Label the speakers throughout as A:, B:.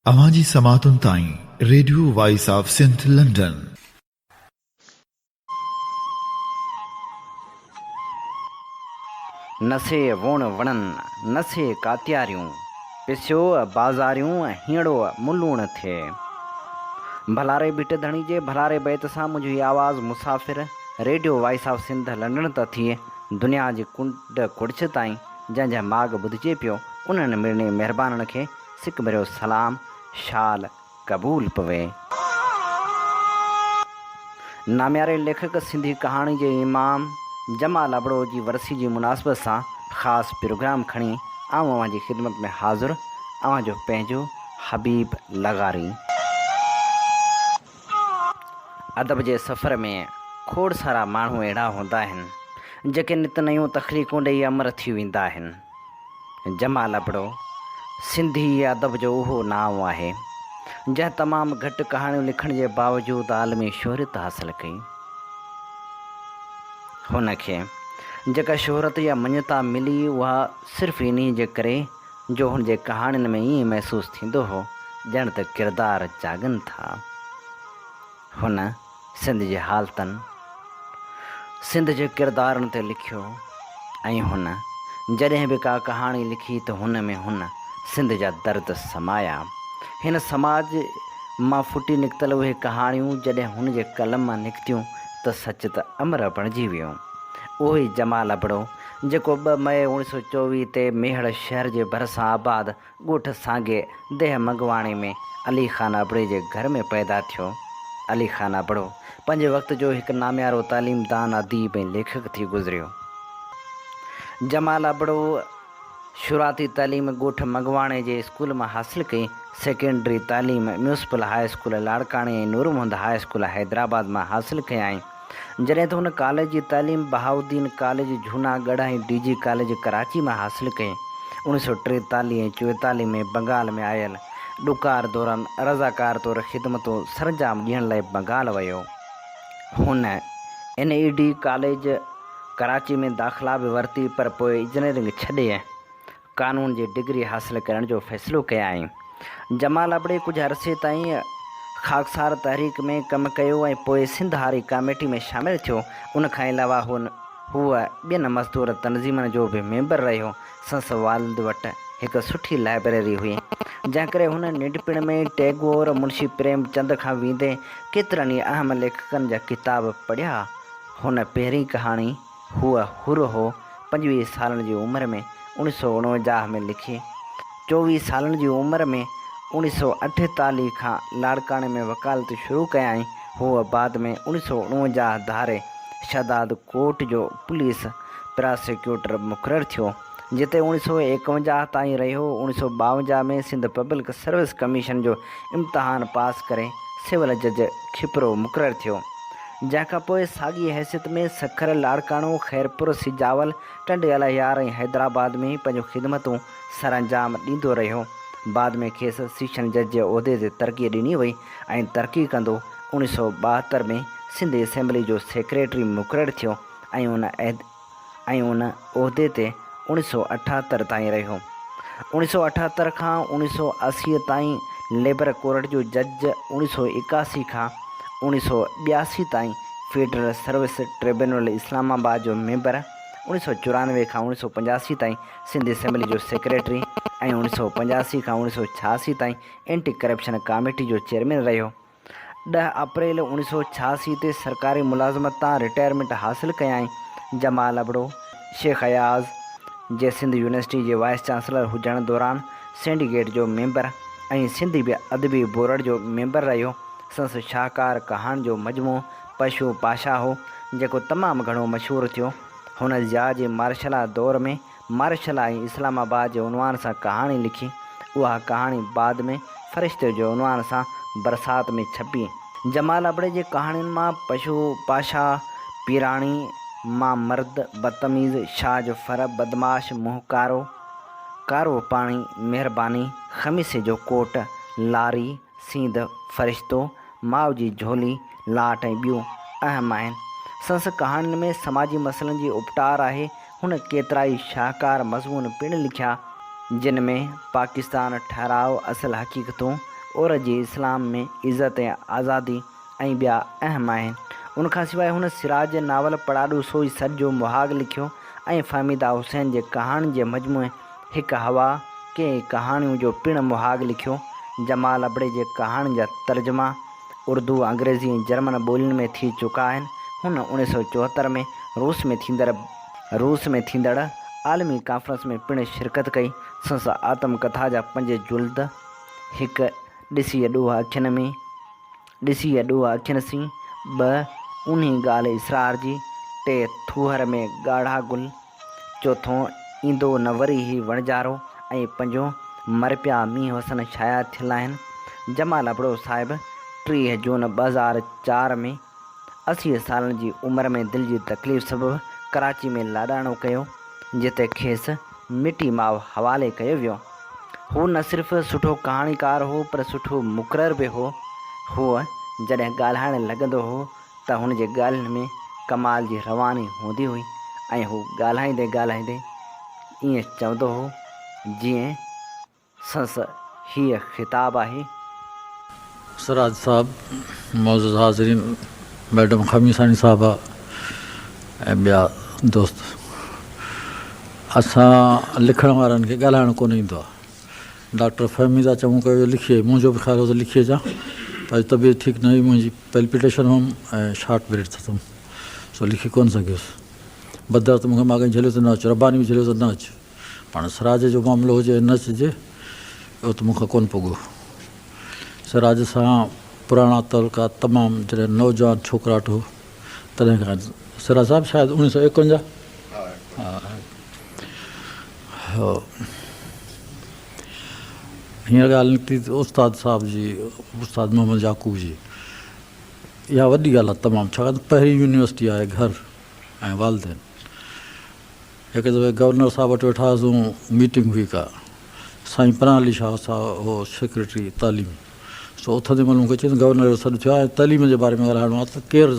A: अवांजी समातुन ताईं radio voice of Sindh London.
B: नसे वुण वणन नसे कात्यारियूं पिस्यो बाज़ारियूं हीणो मुलूण थे। भलारे बिट धणी जे भलारे बैत सां मुंहिंजी आवाज़ मुसाफ़िर radio voice of Sindh London त थिए दुनिया जी कुंड कुड़छ ताईं जंहिंजा माग ॿुधिजे पियो उन्हनि मिड़ने महिरबाननि खे सिक भरियो सलाम शाल क़बूल पवे। नाम्यारे लेखक सिंधी कहाणी जे इमाम जमाल अबड़ो जी वरसी जी मुनासिबत सां ख़ासि प्रोग्राम खणी आऊं अव्हां जी ख़िदमत में हाज़िर अव्हां जो पंहिंजो हबीब लगारी। अदब जे सफ़र में खोड़ सारा माण्हू अहिड़ा हूंदा आहिनि जेके नित नयूं तख़लीक़ूं ॾेई अमर थी वेंदा आहिनि। जमाल अबड़ो सिंधी अदब जो उहो नाव आहे जंहिं तमामु घटि कहाणियूं लिखण जे बावजूदु आलमी शोहरत हासिल कई। हुन खे जेका शोहरत या मञता मिली उहा सिर्फ़ु इन जे करे जो हुन जे कहाणियुनि में ईअं महसूसु थींदो हो ॼण त किरदार जागनि था। हुन सिंध जे हालतनि सिंध जे किरदारनि ते लिखियो ऐं हुन जॾहिं बि का कहाणी लिखी त हुन में हुन सिंध जा दर्द समाया। हिन समाज मां फुटी निकितल उहे कहाणियूं जॾहिं हुन जे कलम मां निकितियूं त सच त अमर बणिजी वियो। उहो ई जमाल अबड़ो जेको 2 मई 1924 ते मेहड़ शहर जे भरिसां आबाद ॻोठ सांगे देह मंगवाणे में अली ख़ान अबड़े जे घर में पैदा थियो। अली ख़ान अबड़ो पंहिंजे वक़्त जो हिकु नाम्यारो तालीमदान अदीब ऐं लेखक थी गुज़रियो। जमाल अबड़ो शुरूआती तालीम ॻोठ मंगवाणे जे स्कूल मां हासिलु कई। सेकेंडरी तालीम म्यूनिसिपल हाई स्कूल लाड़काणे ऐं नूरमहमद हाई स्कूल हैदराबाद मां हासिलु कयाई। जॾहिं त हुन कॉलेज जी तालीम बहाउद्दीन कॉलेज जूनागढ़ ऐं DG कॉलेज कराची मां हासिलु कई। 1943 ऐं 44 में बंगाल में आयल ॾुकार दौरान रज़ाकार तौरु ख़िदमतूं सरंजाम ॾियण लाइ बंगाल वियो। हुन NED कॉलेज कराची में दाख़िला बि वरिती पर पोइ इंजीनियरिंग छॾे क़ानून जी डिग्री हासिलु करण जो फ़ैसिलो कयाई। जमाल अबड़े कुझु अरसे ताईं ख़ाकसार तहरीक में कमु कयो ऐं पोइ सिंध हारी कमेटी में शामिलु थियो। उन खां अलावा हूअ ॿियनि मज़दूर तनज़ीमनि जो बि मेंबर रहियो। संस वालिद वटि हिकु सुठी लाइब्रेरी हुई जंहिं करे हुन नंढपिण में टैगोर मुंशी प्रेमचंद खां वेंदे केतिरनि ई अहम लेखकनि जा किताब पढ़िया। हुन पहिरीं कहाणी हूअ हुर हो 25 सालनि जी उमिरि में 1949 में लिखी। 24 सालनि जी उमिरि में 1948 खां लाड़काणे में वकालत शुरू कयाई। हूअ बाद में 1949 धारे शहदाद कोर्ट जो पुलिस प्रोसिक्यूटर मुक़ररु थियो जिते 1951 ताईं रहियो। 1952 में सिंध पब्लिक सर्विस कमीशन जो इम्तिहान पास करे सिविल जज खिपरो मुक़ररु थियो। जंहिंखां पोइ साॻी हैसियत में सखर लाड़काणो खैरपुर सिजावल टंड अलाहियार ऐं हैदराबाद में पंहिंजो ख़िदमतूं सरअंजाम ॾींदो रहियो। बाद में खेसि सेशन जज जे उहिदे ते तरक़ी ॾिनी वई ऐं तरक़ी कंदो 1972 में सिंध असेंबली जो सेक्रेटरी मुक़ररु थियो ऐं उन उहिदे ते 1978 ताईं रहियो। 1978 खां 1980 ताईं लेबर कोर्ट जो जज। 1981 खां 1982 ताईं फेडरल सर्विस ट्रिब्यूनल इस्लामाबाद जो मेंबर। 1994 खां 1985 ताईं सिंध असेंबली जो सेक्रेटरी ऐं 1985 खां 1986 ताईं एंटी करप्शन कमेटी जो चेयरमैन रहियो। 10 अप्रैल 1986 ते सरकारी मुलाज़मत तां रिटायरमेंट हासिलु कयाई। जमाल अबड़ो शेख अयाज़ जे सिंध यूनिवर्सिटी जे वाइस चांसलर हुजण दौरान सिंडिकेट जो मेंबर ऐं सिंधी अदबी बोर्ड जो मेंबर रहियो। संस शाहकार कहाण जो मजमू पशु पाशा हो जेको तमामु घणो मशहूरु थियो। हुन ज़िया जे मार्शला दौर में मार्शला ऐं इस्लामाबाद जे उनवान सां कहाणी लिखी। उहा कहाणी बाद में फ़रिश्ते जो उनवान सां बरसात में छपी। जमाल अबड़े जे कहाणियुनि मां पशु पाशा पीराणी मां मर्द बदतमीज़ शाज फर बदमाश मुंहुं कारो पाणी महिरबानी ख़मीसे जो कोट लारी सींध फ़रिश्तो माउ जी झोली लाट ऐं ॿियूं अहम आहिनि। संस कहाणियुनि में समाजी मसइलनि जी उपटार आहे। हुन केतिरा ई शाहकार मज़मून पिणु लिखिया जिन में पाकिस्तान ठहराव असुल हक़ीक़तूं औरत जी इस्लाम में इज़त ऐं आज़ादी ऐं ॿिया अहम आहिनि। उनखां सवाइ हुन सिराज नावल पड़ाॾू सोई सर जो मुहाग लिखियो ऐं फ़हमीदा हुसैन जे कहाणी जे मजमूए हिकु हवा के कहाणियूं जो पिणु मुहाग लिखियो। जमाल अबड़े जे कहाणी जा तर्जुमा उर्दू, अंग्रेज़ी ऐं जर्मन ॿोलियुनि में थी चुका आहिनि। हुन 1974 में रूस में थींदड़ आलमी कॉन्फ्रेंस में पिणु शिरकत कई। संस आत्मकथा जा 5 जुल्द, हिकु ॾिसी अॾोह अखियुनि सी, 2 उन्ही ॻाल्हि इसरार जी, 3 थूहर में ॻाढ़ा गुल, 4 ईंदो न वरी ही वणजारो ऐं 5 मर पिया मींहुं वसन शाया थियल आहिनि। जमाल अबड़ो साहिबु 30 जून 2004 में 80 सालनि जी उमिरि में दिलि जी तकलीफ़ सबबि कराची में लाॾाणो कयो, जिते खेसि मिटी माउ हवाले कयो वियो। हू न सिर्फ़ु सुठो कहाणीकार हो पर सुठो मुक़रर बि हो। हूअ जॾहिं ॻाल्हाइणु लॻंदो हो त हुन जे ॻाल्हियुनि में कमाल जी रवानी हूंदी हुई ऐं हू ॻाल्हाईंदे ॻाल्हाईंदे ईअं चवंदो हो जीअं संस हीअ ख़िताबु आहे।
C: सिराज साहब, मौजूद हाज़रीन, मैडम खमीसानी साहबा ऐं ॿिया दोस्त, असां लिखण वारनि खे ॻाल्हाइणु कोन ईंदो आहे। डॉक्टर फ़हमीदा चऊं कयो लिखिए, मुंहिंजो बि ख़्यालु हो त लिखी अचां, पर तबियत ठीकु न हुई, मुंहिंजी पैल्पिटेशन हुअमि ऐं शॉर्ट ब्रेड थियुमि, सो लिखी कोन सघियुसि। बदर त मूंखे मां कंहिं झलियो त न अचु, रबानी बि झलियो त न अचु, पाण सिराज जो मामिलो हुजे न अचिजे उहो त मूंखां कोन पुॻो। सिराज सां पुराणा तल्का तमामु, जॾहिं नौजवान छोकिराट हो तॾहिं खां। सिराज साहिबु शायदि 1951। हा, हींअर ॻाल्हि निकिती त उस्ताद साहिब जी, उस्ताद मोहम्मद याकूब जी, इहा वॾी ॻाल्हि आहे तमामु, छाकाणि त पहिरीं यूनिवर्सिटी आहे घर ऐं वालदेन। हिकु दफ़े गवर्नर साहिब वटि वेठा हुआसीं, मीटिंग हुई का, साईं पराली शाह साहब हो सेक्रेटरी तालीम, सो उथंदे महिल मूंखे चई गवर्नर जो सॾु थियो आहे, तइलीम जे बारे में ॻाल्हाइणो आहे, त केरु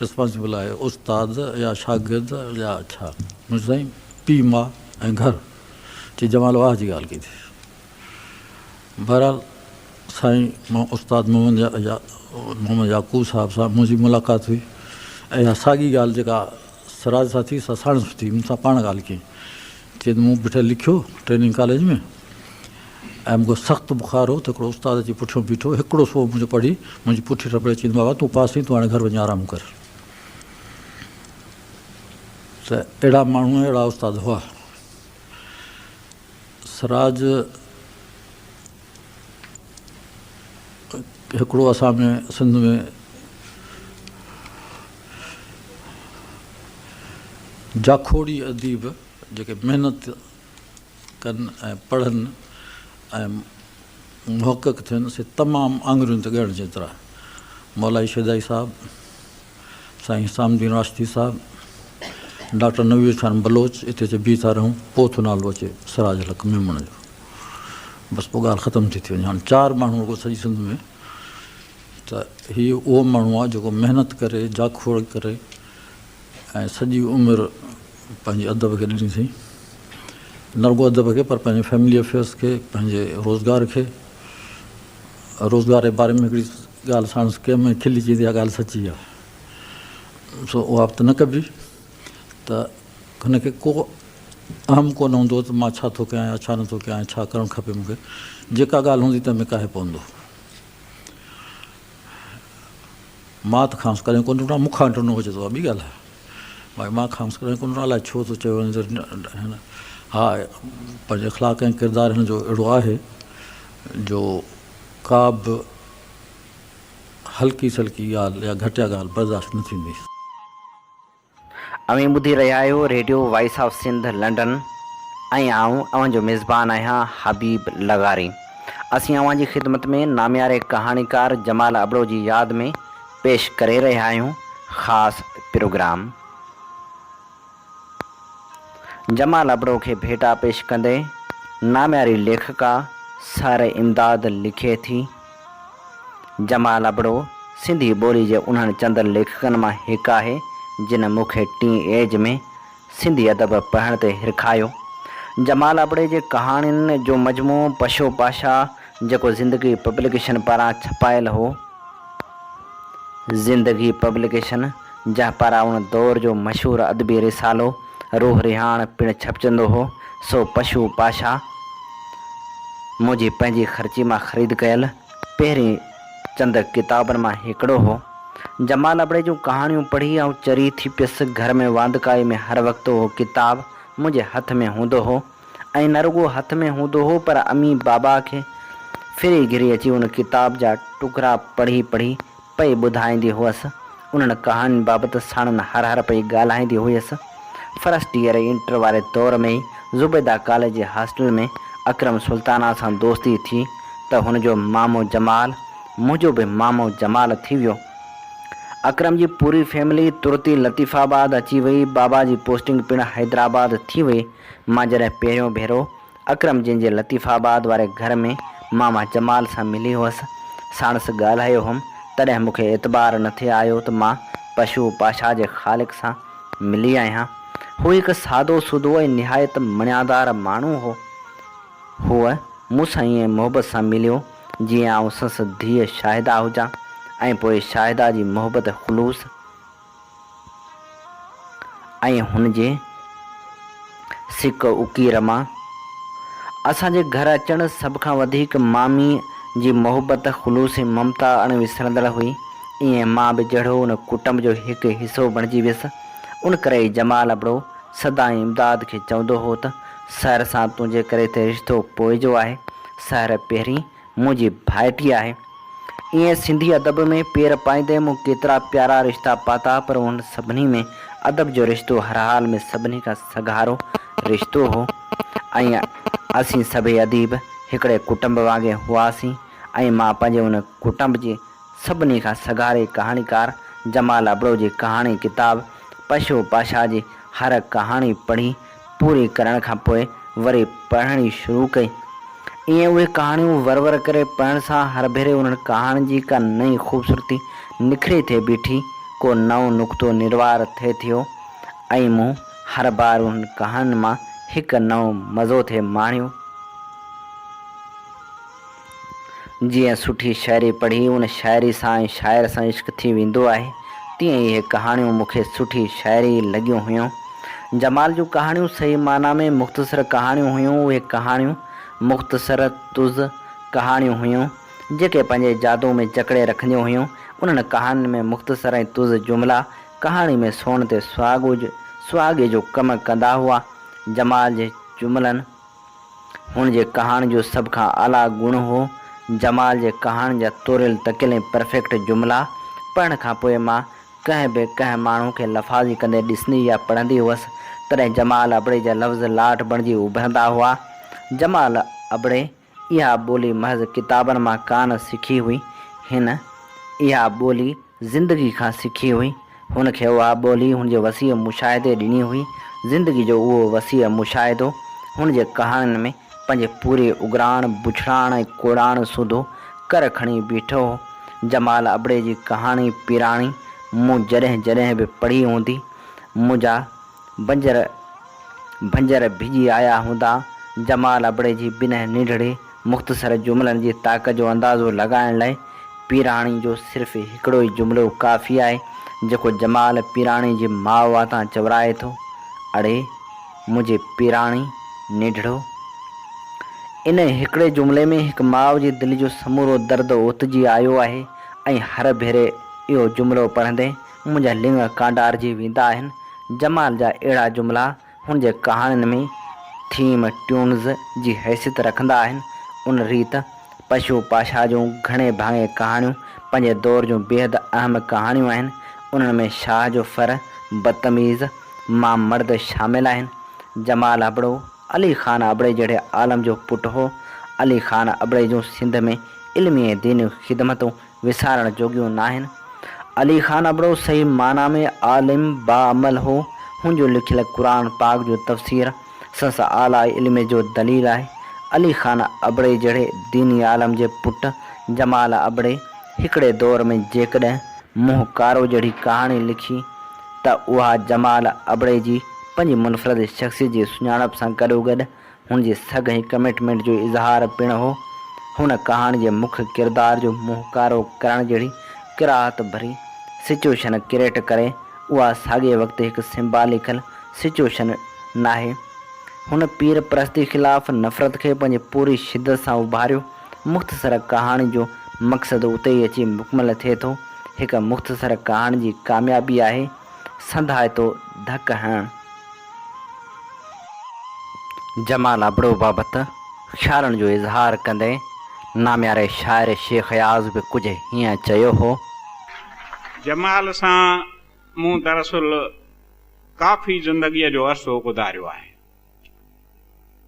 C: रिस्पॉन्सिबल आहे, उस्ताद या शागिर्द या छा? मुंहिंजो साईं पीउ माउ ऐं घर, चई जमाल वाह जी ॻाल्हि कई थी। बहरहाल साईं मां उस्ताद मोहम्मद याकूब साहिब सां मुंहिंजी मुलाक़ात हुई ऐं इहा साॻी ॻाल्हि जेका सिराज सां थी सा साण थी, मूंसां पाण ॻाल्हि कई। चई मूं बीठे लिखियो ट्रेनिंग कॉलेज में ऐं मूंखे सख़्तु बुख़ार हो, त हिकिड़ो उस्ताद अची पुठियों बीठो, हिकिड़ो सो मुंहिंजो पढ़ी मुंहिंजी पुठी टपड़े चईंदो बाबा तूं पास थी, तूं हाणे घर वञी आराम कर। त अहिड़ा माण्हू अहिड़ा उस्ताद हुआ। सिराज हिकिड़ो असां में सिंध में जाखोड़ी अदीब जेके महिनत कनि ऐं पढ़नि ऐं मुहक़क़ थियनि, से तमामु आङुरियुनि ते ॻणण जेतिरा। मौलाई शदाई साहिबु, साईं सामदीन राशिदी साहिबु, डॉक्टर नवीर खान बलोच, हिते अचे बीठा रहूं, पोइ थो नालो अचे सिराज हलक मेमण जो, बसि पोइ ॻाल्हि ख़तमु थी वञे। हाणे 4 माण्हू रुॻो सॼी सिंध में, त हीउ उहो माण्हू आहे जेको महिनत करे, जाखोड़ करे ऐं सॼी उमिरि पंहिंजे अदब खे ॾिनी अथई, न रुॻो अदब खे पर पंहिंजे फैमिली अफेयर्स खे, पंहिंजे रोज़गार खे। रोज़गार जे बारे में हिकिड़ी ॻाल्हि साण कंहिं में खिली चई, इहा ॻाल्हि सची आहे, सो उहा बि त न कबी, त हुनखे को अहम कोन हूंदो त मां छा थो कयां या छा नथो कयां, छा करणु खपे मूंखे, जेका ॻाल्हि हूंदी त में काहे पवंदो। मां त खांसि कॾहिं कोन ॾिठो आहे, मूंखां ॾिनो हुजे त उहा ॿी ॻाल्हि आहे, भई मां खांसि कॾहिं कोन ॾिठो, अलाए छो थो चयो वञे। हा, पंहिंजे अख़लाक़ ऐं किरदारु हिन जो अहिड़ो आहे जो का बि हल्की सल्की ॻाल्हि या घटिया ॻाल्हि बर्दाश्त न थींदी।
B: अवी ॿुधी रहिया आहियो radio voice of Sindh London ऐं आऊं अव्हां जो मेज़बान आहियां हबीब लगारी। असीं अव्हां जी ख़िदमत में नामियारे कहाणीकार जमाल अबड़ो जी यादि में पेश करे रहिया आहियूं ख़ासि प्रोग्राम। जमाल अबड़ो खे भेटा पेश कंदे नामियारी लेखिका सार इमदाद लिखे थी। जमाल अबड़ो सिंधी ॿोली जे उन्हनि चंद लेखकनि मां हिकु आहे जिन मूंखे टी एज में सिंधी अदब पढ़ण ते हिरखायो। जमाल अबड़े जे कहाणियुनि जो मजमू पशो पाशा जेको ज़िंदगी पब्लिकेशन पारां छपायल हो। ज़िंदगी पब्लिकेशन जंहिं पारां उन दौर जो मशहूरु अदबी रिसालो रूह रिहाण पिणु छपजंदो हो, सो पशु पाशा मुंहिंजी पंहिंजी ख़र्ची मां ख़रीद कयल पहिरीं चंद किताबनि मां हिकिड़ो हो। जमाल अबड़े जूं कहाणियूं पढ़ी ऐं चरी थी पियसि। घर में वांदकाई में हर वक़्तु उहो किताब मुंहिंजे हथ में हूंदो हो, ऐं न रुॻो हथ में हूंदो हो पर अमी बाबा खे फिरी घिरी अची उन किताब जा टुकड़ा पढ़ी पढ़ी पई ॿुधाईंदी हुअसि। उन्हनि कहाणियुनि बाबति साणनि हर हर पई ॻाल्हाईंदी हुयसि। फर्स्ट ईयर इंटर वारे दौर में ई ज़ुबैदा कॉलेज जे हॉस्टल में अकरम सुल्ताना सां दोस्ती थी त हुनजो मामो जमाल मुंहिंजो बि मामो जमाल थी वियो। अकरम जी पूरी फैमिली तुरती लतीफ़ाबाद अची वई। बाबा जी पोस्टिंग पिणु हैदराबाद थी वई। मां जॾहिं पहिरियों भेरो अकरम जिन जे लतीफ़ाबाद वारे घर में मामा जमाल सां मिली हुअसि, साणसि ॻाल्हायो हुअमि, तॾहिं मूंखे एतबार न थिए आयो त मां पशु पाशा जे ख़ालिक सां मिली आहियां। हू हिकु सादो सुधो ऐं निहायत मणियादार माण्हू हो। हूअ मूंसां ईअं मोहबत सां मिलियो जीअं आउं संस धीअ शाहिदा हुजां, ऐं पोइ शाहिदा जी मोहबत ख़ुलूस ऐं हुनजे सिक उकीर मां असांजे घर अचणु सभ खां वधीक मामी जी मोहबत ख़ुलूस ऐं ममता अणविसरंदड़ हुई। ईअं मां बि जहिड़ो उन कुटुंब जो हिकु हिसो बणिजी वियसि। उन करे ई जमाल अबड़ो सदाईं इमदाद खे चवंदो हो त शहर सां तुंहिंजे करे ते रिश्तो पोइजो आहे, शहर पहिरीं मुंहिंजी भाइटी आहे। ईअं सिंधी अदब में पेर पाईंदे मूं केतिरा प्यारा रिश्ता पाता, पर उन सभिनी में अदब जो रिश्तो हर हाल में सभिनी खां सघारो रिश्तो हो। ऐं असीं सभई अदीब हिकिड़े कुटुंब वांगुरु हुआसीं, ऐं मां पंहिंजे उन कुटुंब जे सभिनी खां सघारे कहाणीकार जमाल अबड़ो जी कहाणी किताब पशु पाशा जी हर कहाणी पढ़ी पूरी करण खां पोइ वरी पढ़णी शुरू कई। ईअं उहे कहाणियूं वर वर करे पढ़ण सां हर भेरे उन्हनि कहाणियुनि जी का नई ख़ूबसूरती निखरे थिए बीठी, को नओं नुक़्तो निर्वार थिए थियो, ऐं मूं हर बार उन्हनि कहाणियुनि मां हिकु नओं मज़ो थे माणियो। जीअं सुठी शाइरी पढ़ी उन शाइरी सां ऐं शाइर सां इश्क थी वेंदो आहे, तीअं इहे कहाणियूं मूंखे सुठी शाइरी लॻियूं हुयूं। जमाल जूं कहाणियूं सही माना में मुख़्तसर कहाणियूं हुयूं। उहे कहाणियूं मुख़्तसर तुज़ कहाणियूं हुयूं जेके पंहिंजे जादू में जकड़े रखंदियूं हुयूं। उन्हनि कहाणियुनि में मुख़्तसर ऐं तुज़ जुमिला कहाणी में सोण ते सुहागे जो कमु कंदा हुआ। जमाल जे जुमिलनि हुन जे कहाणी जो सभ खां आला गुण हो। जमाल जे कहाणी जा तोरियल तकियल ऐं परफेक्ट जुमिला पढ़ण खां पोइ मां कंहिं माण्हू खे लफ़ाज़ी कंदे ॾिसंदी या पढ़ंदी हुअसि, तॾहिं जमाल अबड़े जा लफ़्ज़ लाट बणिजी उभरंदा हुआ। जमाल अबड़े इहा ॿोली महज़ किताबनि मां कान सिखी हुई, हिन इहा ॿोली ज़िंदगी खां सिखी हुई। हुनखे उहा ॿोली हुनजे वसीअ मुशाहिदे ॾिनी हुई। ज़िंदगी जो उहो वसीअ मुशाहिदो हुन जे कहाणियुनि में पंहिंजे पूरे उगराण बुछड़ाण ऐं कोड़ाण सूधो कर खणी बीठो हो। जमाल अबड़े जी कहाणी पिराणी मूं जॾहिं जॾहिं बि पढ़ी हूंदी, मुंहिंजा भंजर भिॼी आया हूंदा। जमाल अबड़े जी बिना निढड़े मुख़्तसर जुमिलनि जी ताक़त जो अंदाज़ो लॻाइण लाइ पिराणी जो सिर्फ़ु हिकिड़ो ई जुमिलो काफ़ी आहे, जेको जमाल पिराणी जी माउ वातां चवराए थो, अड़े मुंहिंजे पिराणी निढड़ो। इन हिकिड़े जुमिले में हिकु माउ जी दिलि जो समूरो दर्द ओतिजी आयो आहे, ऐं हर भेरे इहो जुमिलो पढ़ंदे मुंहिंजा लिंग कांडारजी वेंदा आहिनि। जमाल जा अहिड़ा जुमिला हुन जे कहाणियुनि में थीम ट्यून्स जी हैसियत रखंदा आहिनि। उन रीत पशु पाशा जूं घणे भाङे कहाणियूं पंहिंजे दौर जूं बेहद अहम कहाणियूं आहिनि। उन्हनि में शाह जो फर, बदतमीज़, मां मर्द शामिल आहिनि। जमाल अबड़ो अली ख़ान अबड़े जहिड़े आलम जो पुटु हो। अली ख़ान अबड़े जूं सिंध में इल्मी ऐं दीनी ख़िदमतूं विसारण जोॻियूं न आहिनि। अली ख़ान अबड़ो सही माना में आलिम बाअमल हो। हुनजो लिखियल क़ुरान पाक जो तफ़सीर संस आला इल्म जो दलील आहे। अली ख़ान अबड़े जहिड़े दीनी आलम जे पुटु जमाल अबड़े हिकिड़े दौर में जेकॾहिं मुंहुं कारो जहिड़ी कहाणी लिखी त उहा जमाल अबड़े जी पंहिंजी मुनफ़रद शख़्सियत जी सुञाणप सां गॾोगॾु हुनजी सघ ऐं कमिटमेंट जो इज़हार पिणु हो। हुन कहाणी जे मुख्य किरदार जो मुहकारो करण जहिड़ी किराहत भरी सिचुएशन क्रिएट करे उहा साॻे वक़्तु हिकु सिंबॉलिकल सिचुएशन नाहे। हुन पीर परस्ती ख़िलाफ़ु नफ़रत खे पंहिंजी पूरी शिदत सां उभारियो। मुख़्तसर कहाणी जो मक़सदु उते ई अची मुकमल थिए थो। हिकु मुख़्तसर कहाणी जी कामयाबी आहे संधाइतो धक हणणु। जमाल अबड़ो बाबति ख़्यालनि जो इज़हार कंदे नाम्यारे शाइर शेख याज़ बि कुझु हीअं चयो हो।
D: जमाल सां मूं दरअसल काफ़ी ज़िंदगीअ जो अरसो गुज़ारियो आहे।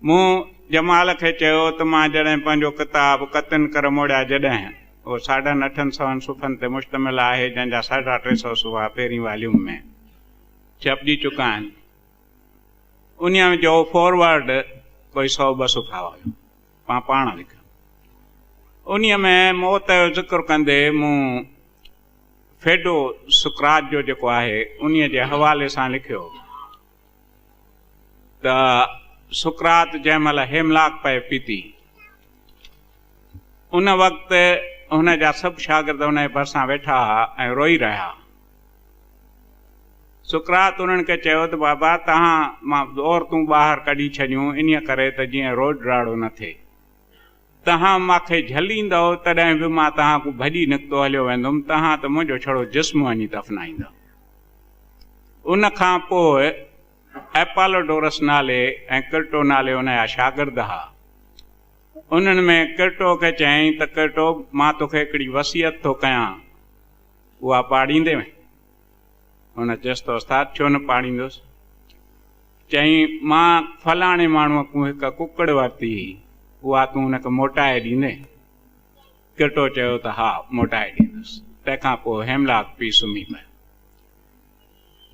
D: मूं जमाल खे चयो त मां जॾहिं पंहिंजो किताबु कतन कर मोड़िया जॾहिं उहो 850 सुफ़नि ते मुश्तमिल आहे, जंहिंजा 350 सुफ़ा पहिरीं वॉल्यूम में छपजी चुका आहिनि, उन जो फॉरवर्ड कोई 100-200 सुफ़ा हुयो, मां पाण लिखियो। उन में मौत जो ज़िक्र कंदे मूं फेडो सुकरात जो जेको आहे उन जे हवाले सां लिखियो त सुकरात जंहिं महिल हेमलाक पए पीती, उन वक़्तु हुन जा सभु शागिर्द हुन जे भरिसां वेठा हुआ ऐं रोई रहिया। सुकरात उन्हनि खे चयो त बाबा तव्हां मां औरतूं ॿाहिरि कढी छॾियूं इन करे त जीअं रोड राड़ो न थिए, तव्हां मूंखे झलींदव तॾहिं बि मां तव्हां को भॼी निकितो हलियो वेंदुमि, तव्हां त मुंहिंजो छड़ो जिस्म वञी दफ़नाईंदव। उन खां पोइ एपालोडोरस नाले ऐं किर्टो नाले हुन जा शागिर्द हुआ। उन्हनि में किर्टो खे चयईं त किर्टो मां तोखे हिकिड़ी वसियत थो कयां, उहा पाड़ींदे में? हुन चयसि त उस्ताद छो न पाड़ींदुसि। चयईं मां फलाणे माण्हूअ खां हिकु कुकड़ वरिती, उहा तूं हुनखे मोटाए ॾींदे? किर्टो चयो त हा मोटाए ॾींदुसि। तंहिंखां पोइ हेमलाक पी सुम्ही पियो।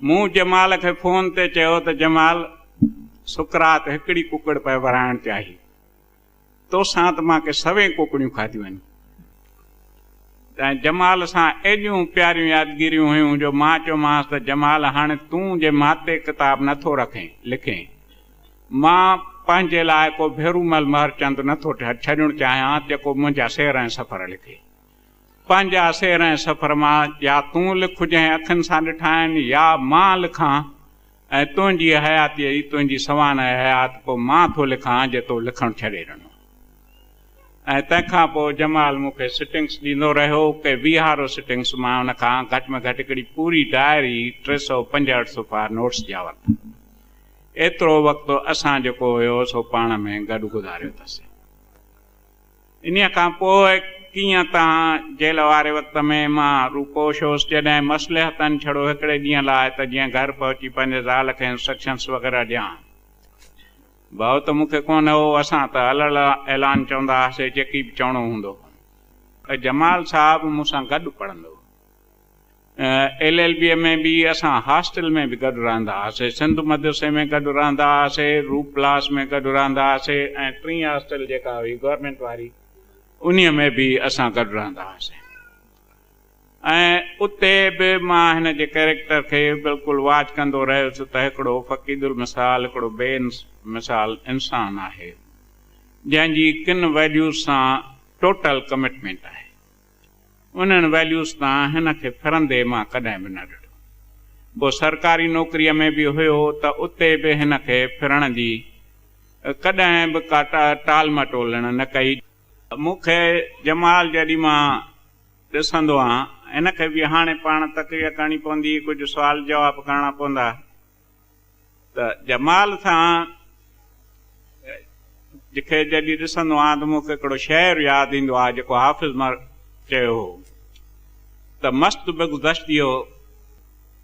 D: मूं जमाल खे फ़ोन ते चयो त जमाल सुकरात हिकिड़ी कुकड़ पियो वराइणु चाही, तोसां त मूंखे 100 कुकड़ियूं खाधियूं आहिनि। ऐं जमाल सां एॾियूं प्यारियूं यादगिरियूं हुयूं जो मां चयोमांसि त जमाल हाणे तूं जे माते किताब नथो रखें लिखें, मां पंहिंजे लाइ को भेरूमल महरचंद नथो छॾणु चाहियां जेको मुंहिंजा सेर ऐं सफ़र लिखे। पंहिंजा सेर ऐं सफ़र मां या तूं लिख जंहिं अखियुनि सां ॾिठा आहिनि, या मां लिखां ऐं तुंहिंजी हयाती तुंहिंजी सवान हयात पोइ मां थो लिखां जे तो लिखणु छॾे ॾिनो। ऐं तंहिंखां पोइ जमाल मूंखे सिटिंग्स ॾींदो रहियो के वीहारो सिटिंग्स मां हुन खां घटि में घटि हिकिड़ी पूरी डायरी 365 सुफ़ा नोट्स जा वरिता। एतिरो वक़्तु असां जेको हुयो सो पाण में गॾु गुज़ारियो अथसीं। इन खां पोइ कीअं तव्हां जेल वारे वक़्त में मां रूपोश होसि जॾहिं मसलिहतनि छड़ो हिकिड़े ॾींहं लाइ त जीअं घर पहुची पंहिंजे ज़ाल खे इंस्ट्रक्शन्स वग़ैरह ॾियां। भाउ त मूंखे कोन हो, असां त अलॻि ऐलान चवंदा हुआसीं जेकी बि चवणो हूंदो। जमाल साहिबु मूंसां गॾु पढ़ंदो। LLB में बि असां हॉस्टल में बि गॾु रहंदा हुआसीं, सिंध मदरसे में गॾु रहंदा हुआसीं, रूपलास में गॾु रहंदा हुआसीं, ऐं 3 हॉस्टल जेका हुई गवर्नमेंट वारी उन में बि असां गॾु रहंदा हुआसीं। ऐं उते बि मां हिन जे कैरेक्टर खे बिल्कुलु वाच कंदो रहियुसि त हिकिड़ो फ़क़ीदुल मिसाल, हिकिड़ो बेमिसाल इंसानु आहे जंहिंजी किन वैल्यूज़ सां टोटल कमिटमेंट आहे। उन्हनि वैल्यूज़ तां हिन खे फिरंदे मां कॾहिं बि न ॾिठो। पोइ सरकारी नौकरीअ में बि हुयो त उते बि हिन खे फिरण जी कॾहिं बि का टाल मटोलण न कई। मूंखे जमाल जॾहिं मां ॾिसंदो आहियां, हिन खे बि हाणे पाण तक़रीर करणी पवंदी, कुझु सुवाल जवाब करणा पवंदा, त जमाल सां जंहिंखे जॾहिं ॾिसंदो आहियां त मूंखे हिकिड़ो शेर यादि ईंदो आहे जेको हाफ़िज़ मर चयो हो त मस्त बेगुज़श्तियो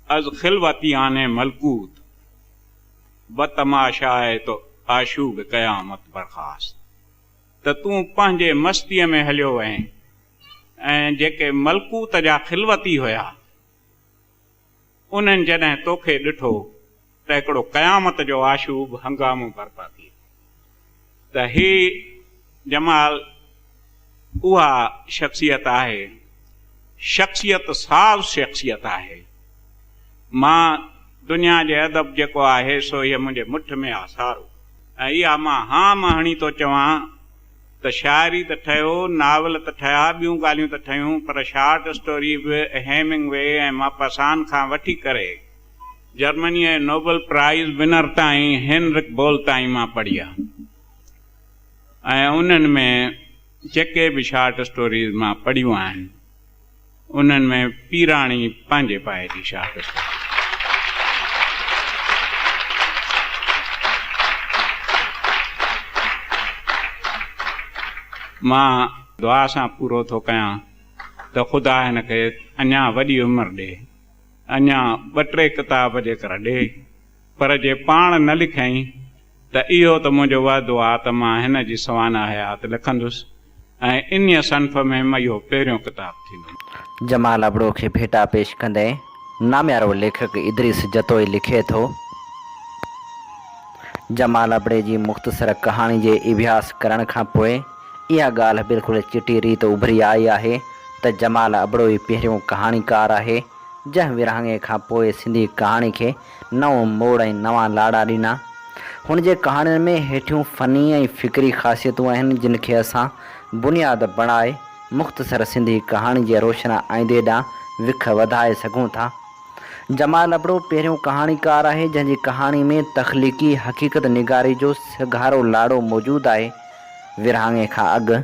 D: अज़ खिलवती आने मलकूत बतमाशाए तो आशूब क़यामत बरख़ास्त। त तूं पंहिंजे मस्तीअ में हलियो वएं ऐं जेके मलकूत जा खिलवती हुया उन्हनि जॾहिं तोखे ॾिठो त हिकिड़ो क़यामत जो आशूब हंगामो बर्पा थी। त ही जमाल उहा शख़्सियत आहे, शख़्सियत साज़ शख़्सियत आहे। मां दुनिया जे अदब जेको आहे सो इहे मुंहिंजे मुठ में आहे सारो, ऐं इहा मां हा मां हणी थो चवां त शाइरी त ठहियो, नावल त ठहिया, ॿियूं ॻाल्हियूं त ठहियूं, पर शॉर्ट स्टोरी बि हेमिंगवे ऐं मापासान खां वठी करे जर्मनी ऐं नोबल प्राइज़ विनर ताईं हेनरिक बोल ताईं मां पढ़ी आहे। ऐं उन्हनि में जेके बि शॉर्ट स्टोरीज़ मां पढ़ियूं आहिनि उन्हनि में पीराणी पंहिंजे पाए जी शॉर्ट स्टोरी। मां दुआ सां पूरो थो कयां त ख़ुदा हिन खे अञा वॾी उमिरि ॾे, अञा 2-3 किताब जेकर ॾे, पर जे पाण न लिखयईं त इहो त मुंहिंजो वाइदो आहे त मां हिन जी सवाना हयात लिखंदुसि ऐं इन सनफ़ में इहो पहिरियों किताबु थींदो।
B: जमाल अबड़ो खे भेटा पेश कंदे नामियारो लेखक इदरीस जतोई लिखे थो, जमाल अबड़े जी मुख़्तसर कहाणी जे अभ्यास करण खां पोइ इहा ॻाल्हि बिल्कुलु चिटी रीत उभरी आई आहे त जमाल अबड़ो ई पहिरियों कहाणीकार आहे जंहिं विरहाङे खां पोइ सिंधी कहाणी खे नओं मोड़ ऐं नवां लाड़ा ॾिना। हुन जे कहाणियुनि में हेठियूं फ़नी ऐं फ़िक्री ख़ासियतूं आहिनि जिन खे असां बुनियाद बणाए मुख़्तसर सिंधी कहाणी जे रोशना आईंदे ॾांहुं विख वधाए सघूं था। जमाल अबड़ो पहिरियों कहाणीकार आहे जंहिंजी कहाणी में तख़लीक़ी हक़ीक़त निगारी जो सघारो लाड़ो मौजूदु आहे। विरहाङे खां अॻु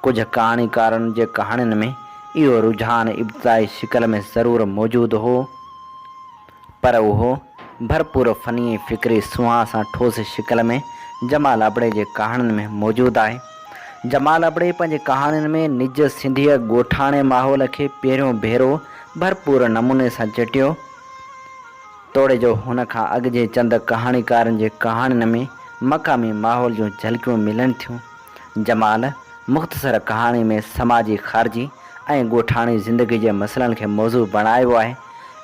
B: कुझु कहाणीकारनि जे कहाणियुनि में इहो रुझान इब्तिदाई शिकल में ज़रूरु मौजूदु हो, पर उहो भरपूर फ़नी फ़िक्री सुवां सां ठोस शिकल में जमाल अबड़े जे कहाणियुनि में मौजूदु आहे। जमाल अबड़े पंहिंजे कहाणियुनि में निज सिंधीअ ॻोठाणे माहौल खे पहिरियों भेरो भरपूर नमूने सां चिटियो। तोड़े जो हुन खां अॻु जे चंद कहाणीकारनि जे कहाणियुनि में मक़ामी माहौल जूं झलकियूं मिलनि थियूं। जमाल मुख़्तसर कहाणी में समाजी ख़ारजी ऐं ॻोठाणी ज़िंदगी जे मसइलनि खे मौज़ू बणायो आहे।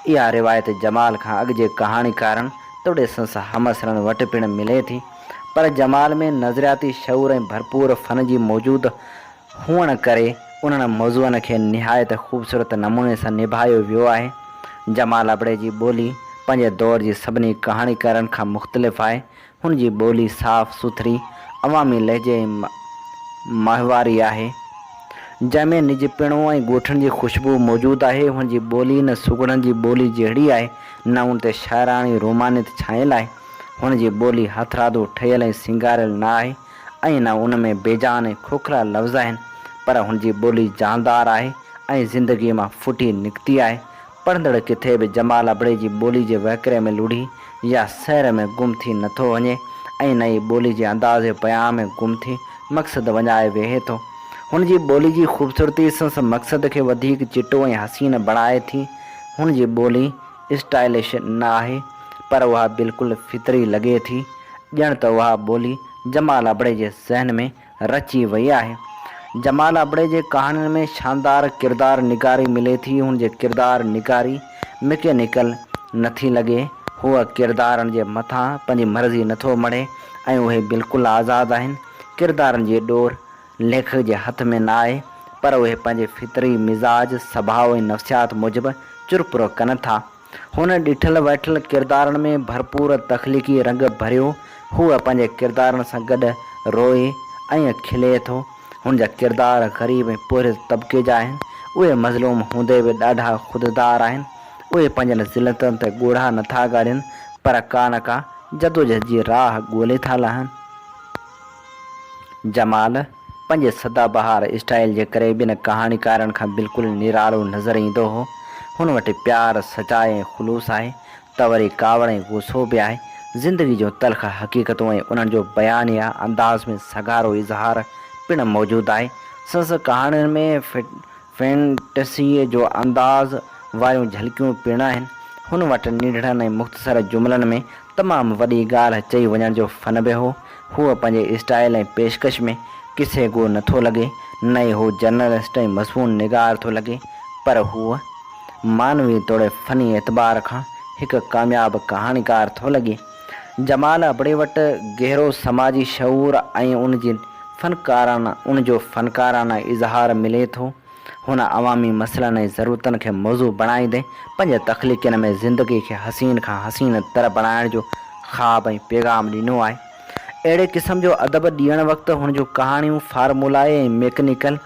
B: इहा रिवायत जमाल खां अॻु जे कहाणीकारनि तोड़े संस हमसरनि वटि पिणु मिले थी, पर जमाल में नज़रियाती शऊर ऐं भरपूर फ़न जी मौजूदु हुअण करे उन्हनि मौज़ूअनि खे निहायत ख़ूबसूरत नमूने सां निभायो वियो आहे। जमाल अबड़े जी ॿोली पंहिंजे दौर जी सभिनी कहाणीकारनि खां मुख़्तलिफ़ आहे। हुन जी ॿोली साफ़ सुथरी अवामी लहजे माहवारी आहे जंहिंमें निजपिणो ऐं ॻोठनि जी ख़ुशबू मौजूदु आहे। हुन जी ॿोली न सुगड़नि जी ॿोली जहिड़ी आहे, न उन ते शाइराणी रोमानियत छायल आहे। हुन जी ॿोली हथरादो ठहियल ऐं सिंगारियल न आहे ऐं न उन में बेजान ऐं खोखला लफ़्ज़ आहिनि, पर हुन जी ॿोली जानदार आहे ऐं ज़िंदगीअ मां फुटी निकिती आहे। पढ़ंदड़ किथे बि जमाल अबड़े जी ॿोली जे वहकिरे में लुढ़ी या सैर में गुम थी नथो वञे ऐं न ई ॿोली जे अंदाज़े बयान में गुम थी मक़सदु वञाए वेहे थो। हुन जी ॿोली जी ख़ूबसूरती संस मक़सद खे वधीक चिटो ऐं हसीन बणाए थी। हुन जी ॿोली स्टाइलिश न आहे, पर उहा बिल्कुलु फितरी लॻे थी, ॼण त उहा ॿोली जमाल अबड़े जे ज़हन में रची वई आहे। जमाल अबड़े जे कहाणियुनि में शानदार किरदार निगारी मिले थी। हुन जे किरदार निगारी मैकेनिकल नथी लॻे, हूअ किरदारनि जे मथां पंहिंजी मर्ज़ी नथो मढ़े ऐं उहे बिल्कुलु आज़ादु आहिनि। किरदारनि जी ॾोर लेखक जे हथ में न आहे, पर उहे पंहिंजे फितरी मिज़ाज स्वभाव ऐं नफ़्सियात मूजिबि चुरपुर कनि था। हुन ॾिठल वेठल किरदारनि में भरपूर तख़लीक़ी रंग भरियो। हूअ पंहिंजे किरदारनि सां गॾु रोए ऐं खिले थो। हुन जा किरदार ग़रीब ऐं पोरे तबिके जा आहिनि। उहे मज़लूम हूंदे बि ॾाढा ख़ुददार आहिनि। उहे पंहिंजनि ज़िलतनि ते ॻोढ़ा नथा ॻाड़ियनि, पर का न का जदोजहद जी राह ॻोल्हे था लहनि। जमाल पंहिंजे सदाबहार स्टाइल जे करे ॿिनि कहाणीकारनि खां बिल्कुलु निरालो नज़र ईंदो हो। हुन वटि प्यार, सचाई ऐं ख़ुलूस आहे, त वरी कावड़ ऐं गुस्सो बि आहे। ज़िंदगी जो तलख़ हक़ीक़तूं ऐं उन्हनि जो बयानिया अंदाज़ में सगारो इज़हार पिणु मौजूदु आहे। संस कहाणियुनि में फैंटसीअ जो अंदाज़ वारियूं झलकियूं पिणु आहिनि। हुन वटि निढड़नि ऐं मुख़्तसर जुमिलनि में तमामु वॾी ॻाल्हि चई वञण जो फ़न बि हो। हूअ पंहिंजे स्टाइल ऐं पेशकश में किसे गो नथो लॻे, न ई हू जर्नलिस्ट ऐं मज़मून निगार थो लॻे, पर हूअ मानवी तौरु फ़नी एतबार खां हिकु कामयाबु कहाणीकार थो लॻे। जमाल अबड़े वटि गहरो समाजी शऊर ऐं उन जो फ़नकाराना इज़हार मिले थो। हुन अवामी मसइलनि ऐं ज़रूरतनि खे मौज़ू बणाईंदे पंहिंजे तख़लीक़नि में ज़िंदगी खे हसीन खां हसीन तर बणाइण जो ख़्वाब ऐं पैगाम ॾिनो आहे। अहिड़े क़िस्म जो अदब ॾियण वक़्तु हुन जूं कहाणियूं फार्मूलाए ऐं मैकेनिकल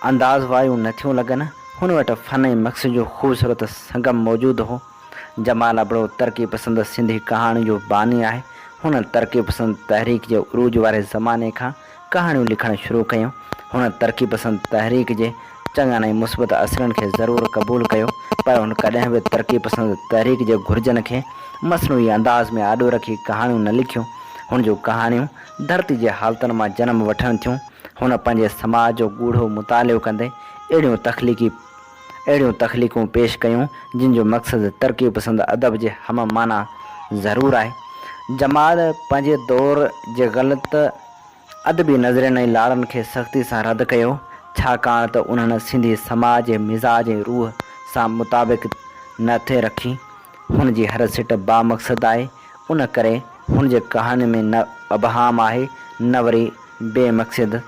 B: अंदाज़ वारियूं नथियूं लॻनि। हुन वटि फ़न ऐं मक़सद जो ख़ूबसूरत संगम मौजूदु हो। जमाल अबड़ो तरक़ी पसंदि सिंधी कहाणी जो बानी आहे। हुन तरक़ी पसंदि तहरीक जे उरूज वारे ज़माने खां कहाणियूं लिखणु शुरू कयूं। हुन तरक़ी पसंदि तहरीक जे चङनि ऐं मुस्बत असरनि खे ज़रूरु क़बूलु कयो, पर हुन कॾहिं बि तरक़ी पसंदि तहरीक जे घुरिजनि खे मसनूई अंदाज़ में आॾो रखी कहाणियूं न लिखियूं। हुन जूं कहाणियूं धरती जे हालतुनि मां जनमु वठनि थियूं। हुन पंहिंजे समाज जो गूढ़ो मुतालियो कंदे अहिड़ियूं तख़लीक़ूं पेश कयूं जिन जो मक़सदु तरक़ी पसंदि अदब जे हम माना ज़रूरु आहे। जमाल पंहिंजे दौर जे ग़लति अदबी नज़रियनि ऐं लाड़नि खे सख़्ती सां रद्द कयो, छाकाणि त उन्हनि सिंधी समाज जे मिज़ाज ऐं रूह सां मुताबिक़ न थे रखी। हुन जी हर सिट बामक़सद आहे, उन करे हुन जे कहाणी में न अबहाम आहे न वरी बेमक़सद।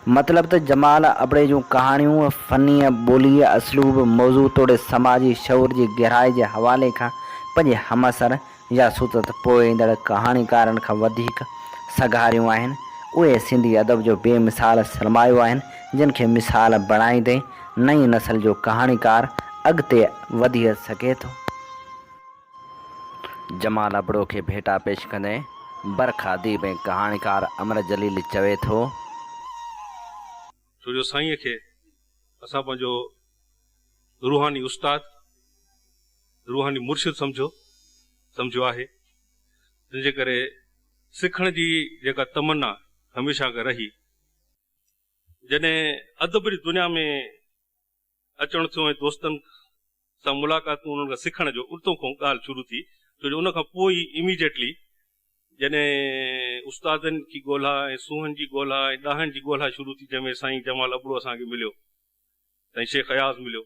B: मतिलब त जमाल अबड़े जूं कहाणियूं फ़नी ॿोली असलूब मौज़ू तोड़े समाजी शऊर जी गहराई जे हवाले खां पंहिंजे हमअसर या सूतत पोइ ईंदड़ कहाणीकारनि खां वधीक सघारियूं आहिनि। उहे सिंधी अदब जो बेमिसाल सरमायो आहिनि जिन खे मिसाल बणाईंदे नई नस्ल जो कहाणीकार अॻिते वधी सघे थो। जमाल अबड़ो खे भेटा पेश कंदे बरखा अदीब ऐं कहाणीकार अमर जलील चवे थो,
E: छो जो साईंअ खे असां पंहिंजो रूहानी उस्ताद रूहानी मुर्शिद सम्झो आहे। तंहिंजे करे सिखण जी जेका तमन्ना हमेशह खां रही, जॾहिं अदब जी दुनिया में अचण थियो ऐं दोस्तनि सां मुलाक़ातूं उन्हनि खां सिखण जो उतां खां ॻाल्हि शुरू थी। छो जो उन खां पोइ ई इमीडिएटली जॾहिं उस्तादनि की ॻोल्हा ऐं सूहनि जी ॻोल्हा ऐं ॾाहनि जी ॻोल्हा शुरू थी, जंहिंमें साईं जमाल अबड़ो असांखे मिलियो, साईं शेख अयाज़ मिलियो।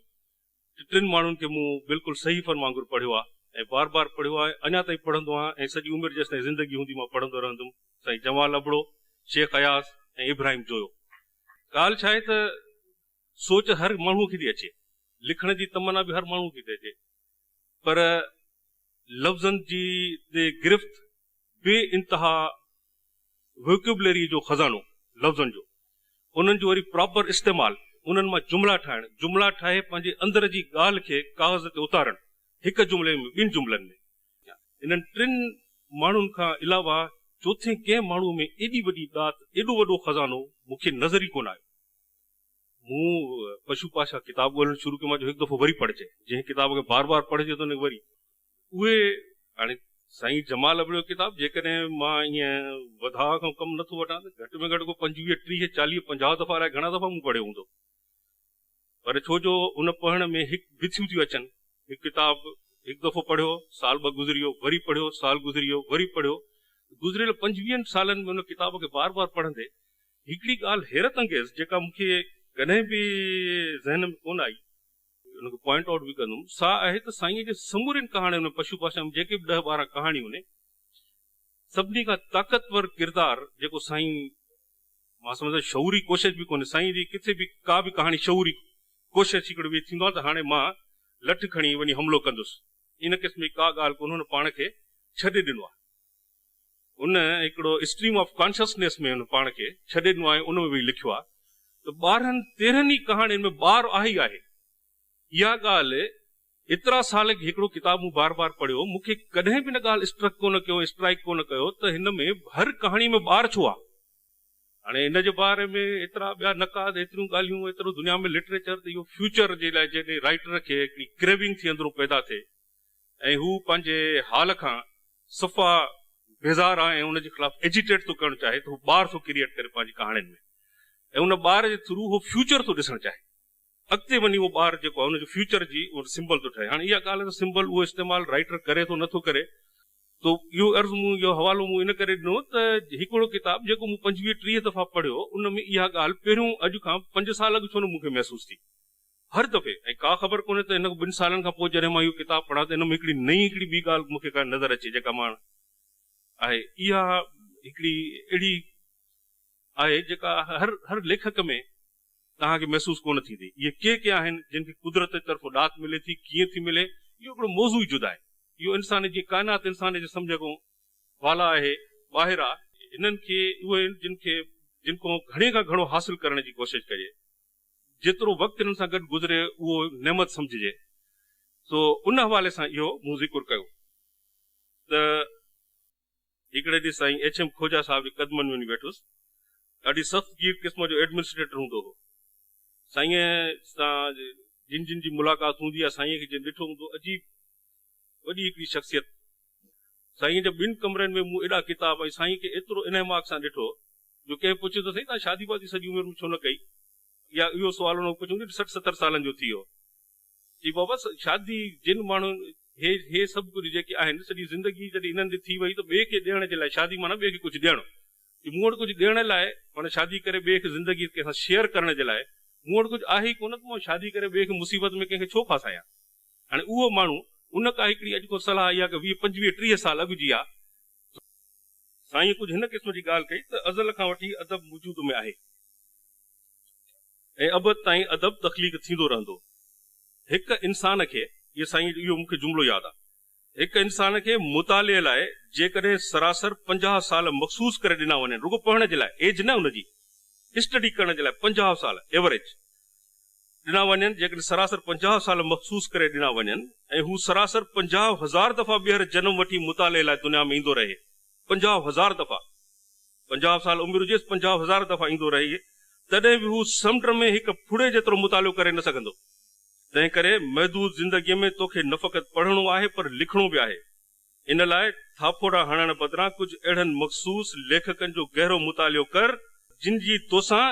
E: टिनि माण्हुनि खे मूं बिल्कुलु सही फन वांगुरु पढ़ियो आहे ऐं बार बार पढ़ियो आहे, अञा ताईं पढ़ंदो आहियां ऐं सॼी उमिरि जेसिताईं ज़िंदगी हूंदी मां पढ़ंदो रहंदुमि। साईं जमाल अबड़ो, शेख अयाज़ ऐं इब्राहिम जोयो। ॻाल्हि छा आहे त सोच हर माण्हूअ खे थी अचे, लिखण जी तमन्ना बि हर माण्हू खे थी अचे, पर लफ़्ज़नि जी ते गिरफ़्त बे इंतहा वोकेबुलरी जो ख़ज़ानो लफ़्ज़नि जो, उन्हनि जो वरी प्रॉपर इस्तेमालु, उन्हनि मां जुमिला ठाहिण, जुमिला ठाहे पंहिंजे अंदर जी ॻाल्हि खे काग़ज़ ते उतारण, हिकु जुमिले में ॿिनि जुमिलनि में। इन्हनि टिनि माण्हुनि खां अलावा चोथे कंहिं माण्हू में एॾी वॾी दात, एॾो वॾो ख़ज़ानो मूंखे नज़र ई कोन आयो। मूं पशु पाशा किताब ॻोल्हणु शुरू कयो, मां जो हिकु दफ़ो वरी पढ़जे, जंहिं किताब खे बार बार पढ़जे त वरी उहे हाणे साईं जमाल अबड़ो किताब जेकॾहिं मां ईअं वधा खां कमु नथो वठां त घटि में घटि को 25, 30, 40, 50 दफ़ा अलाए घणा दफ़ा मूं पढ़ियो हूंदो, पर छो जो उन पढ़ण में हिकु बिथियूं थियूं अचनि। हिकु किताब हिकु दफ़ो पढ़ियो, साल ॿ गुज़री वियो, वरी पढ़ियो, साल गुज़री वियो, वरी पढ़ियो। गुज़रियल 25 सालनि में उन किताब खे बार बार पढ़ंदे हिकिड़ी ॻाल्हि हैरत अंगेज़ जेका मूंखे कॾहिं बि ज़हन में कोन आई, उनखे पॉइंट आउट बि कंदुमि, सा आहे त साईं जे समूरनि कहाणियुनि में पशु पाशा में जेके बि 10-12 कहाणियूं आहिनि, सभिनी खां ताक़तवर किरदारु जेको साईं, मां सम्झां शऊरी कोशिश बि कोन्हे साईं जी, किथे बि का बि कहाणी शऊरी कोशिश हिकिड़ो बि थींदो आहे त हाणे मां लठ खणी वञी हमिलो कंदुसि, इन क़िस्म जी का ॻाल्हि कोन, हुन पाण खे छॾे ॾिनो आहे। उन हिकिड़ो स्ट्रीम ऑफ कॉन्शियसनेस में उन पाण खे छॾे ॾिनो आहे, उन में बि लिखियो आहे त 12-13 कहाणियुनि में ॿार आहे ई आहे। इहा ॻाल्हि एतिरा साल हिकिड़ो किताब मूं बार बार पढ़ियो, मूंखे कॾहिं बि न ॻाल्हि स्ट्राइक कोन कयो त हिन में हर कहाणी में ॿार छो आहे। हाणे हिन जे बारे में एतिरा ॿिया नकाद, एतिरियूं ॻाल्हियूं, एतिरो दुनिया में लिटरेचर, त इहो फ्यूचर जे लाइ जॾहिं राइटर खे हिकिड़ी क्रेविंग थी अंदरो पैदा थिए ऐं हू पंहिंजे हाल खां सफ़ा बेज़ार आहे ऐं उनजे ख़िलाफ़ एजिटेट थो करणु चाहे, त हू ॿार थो क्रिएट करे पंहिंजी कहाणियुनि में, ऐं उन ॿार जे थ्रू उहो फ्यूचर थो ॾिसणु चाहे, अॻिते वञी उहो ॿार जेको आहे हुनजो फ्यूचर जी उहो सिंबल थो ठहे। हाणे इहा ॻाल्हि सिंबल उहो इस्तेमालु राइटर करे थो नथो करे, तो इहो अर्ज़ु मूं, इहो हवालो मूं इन करे ॾिनो त हिकिड़ो किताब जेको मूं 25-30 दफ़ा पढ़ियो, उन में इहा ॻाल्हि पहिरियों अॼु खां 5 साल अॻु छो न मूंखे महसूस थी हर दफ़े, ऐं का ख़बर कोन्हे त हिन 2 सालनि खां पोइ जॾहिं मां इहो किताब पढ़ां त हिन में हिकिड़ी नई हिकिड़ी ॿी ॻाल्हि मूंखे का नज़र अचे जेका मां आहे, इहा हिकिड़ी अहिड़ी आहे जेका हर लेखक में तव्हांखे महसूस कोन थींदी। इहे के आहिनि जिन खे कुदरत जी तरफ़ ॾात मिले थी, कीअं थी मिले, इहो हिकिड़ो मौज़ू ई जुदा आहे। इहो इंसान जी काइनात, इंसान जे सम्झ खां वाला आहे, ॿाहिरि आहे, इन्हनि खे उहे जिन को घणे खां घणो हासिल करण जी कोशिशि कजे, जेतिरो वक़्तु हिननि सां गॾु गुज़रे उहो नेमत सम्झिजे। सो उन हवाले सां इहो मूं ज़िक्र कयो त हिकिड़े ॾींहुं साईं एच एम खोजा साहिब जे क़दमनि में वञी वेठुसि। ॾाढी सख़्तगीर क़िस्म जो एडमिनिस्ट्रेटर हूंदो हो। साईं सां जिन जी मुलाक़ात हूंदी आहे, साईं खे जिन ॾिठो हूंदो, अजीब वॾी हिकिड़ी शख़्सियत। साईं जे 2 कमरनि में मूं एॾा किताब, ऐं साईं खे एतिरो इनहमाक सां ॾिठो जो कंहिं पुछियो त साईं तव्हां शादी वादी सॼी उमिरि में छो न कई, या इहो सुवाल हुन पुछियो 60-70 सालनि जो थी वियो। जी बाबा शादी जिन माण्हुनि हे सभु कुझु जेके आहिनि सॼी ज़िंदगी जॾहिं इन्हनि थी वई त ॿिए खे ॾियण जे लाइ, शादी माना ॿिए खे कुझु ॾियणु, मूं वटि कुझु ॾियण लाइ, माना शादी करे ॿिए खे ज़िंदगी कंहिंसां शेयर करण जे लाइ मूं वटि कुझु आहे ई कोन, त मां शादी करे ॿिए खे मुसीबत में कंहिंखे छो फासायां। हाणे उहो माण्हू उन का हिकिड़ी अॼु को सलाह इहा कि 20-25-30 साल अॻु जी आहे। साईं कुझु हिन क़िस्म जी ॻाल्हि कई त अज़ल खां वठी अदब वजूद में आहे ऐं अबद ताईं अदब तख़लीक़ थींदो रहंदो। हिकु इंसान खे, इहो साईं इहो मूंखे जुमिलो यादि आहे, हिकु इंसान खे मुताले लाइ जेकॾहिं सरासर 50 साल मखसूस करे ॾिना वञनि, रुगो पढ़ण जे लाइ, एज न हुनजी, स्टडी करण जे लाइ 50 साल एवरेज ॾिना वञनि, जेकॾहिं सरासर 50 साल मखसूस करे ॾिना वञनि ऐं हू सरासर 50,000 दफ़ा ॿीहर जनम वठी मुताले लाइ दुनिया में ईंदो रहे, 50,000 दफ़ा, 50 साल उमिरि हुजे 50,000 दफ़ा ईंदो रहे, तॾहिं बि हू समुंड में हिकु फुड़े जेतिरो मुतालो करे न सघंदो। तंहिं करे महदूद ज़िंदगीअ में तोखे न फ़क़ति पढ़णो आहे पर लिखणो बि आहे। इन लाइ थापोड़ा हणण बदिरां कुझु अहिड़नि मखसूस लेखकनि जो गहरो मुतालियो कर जिन जी तोसां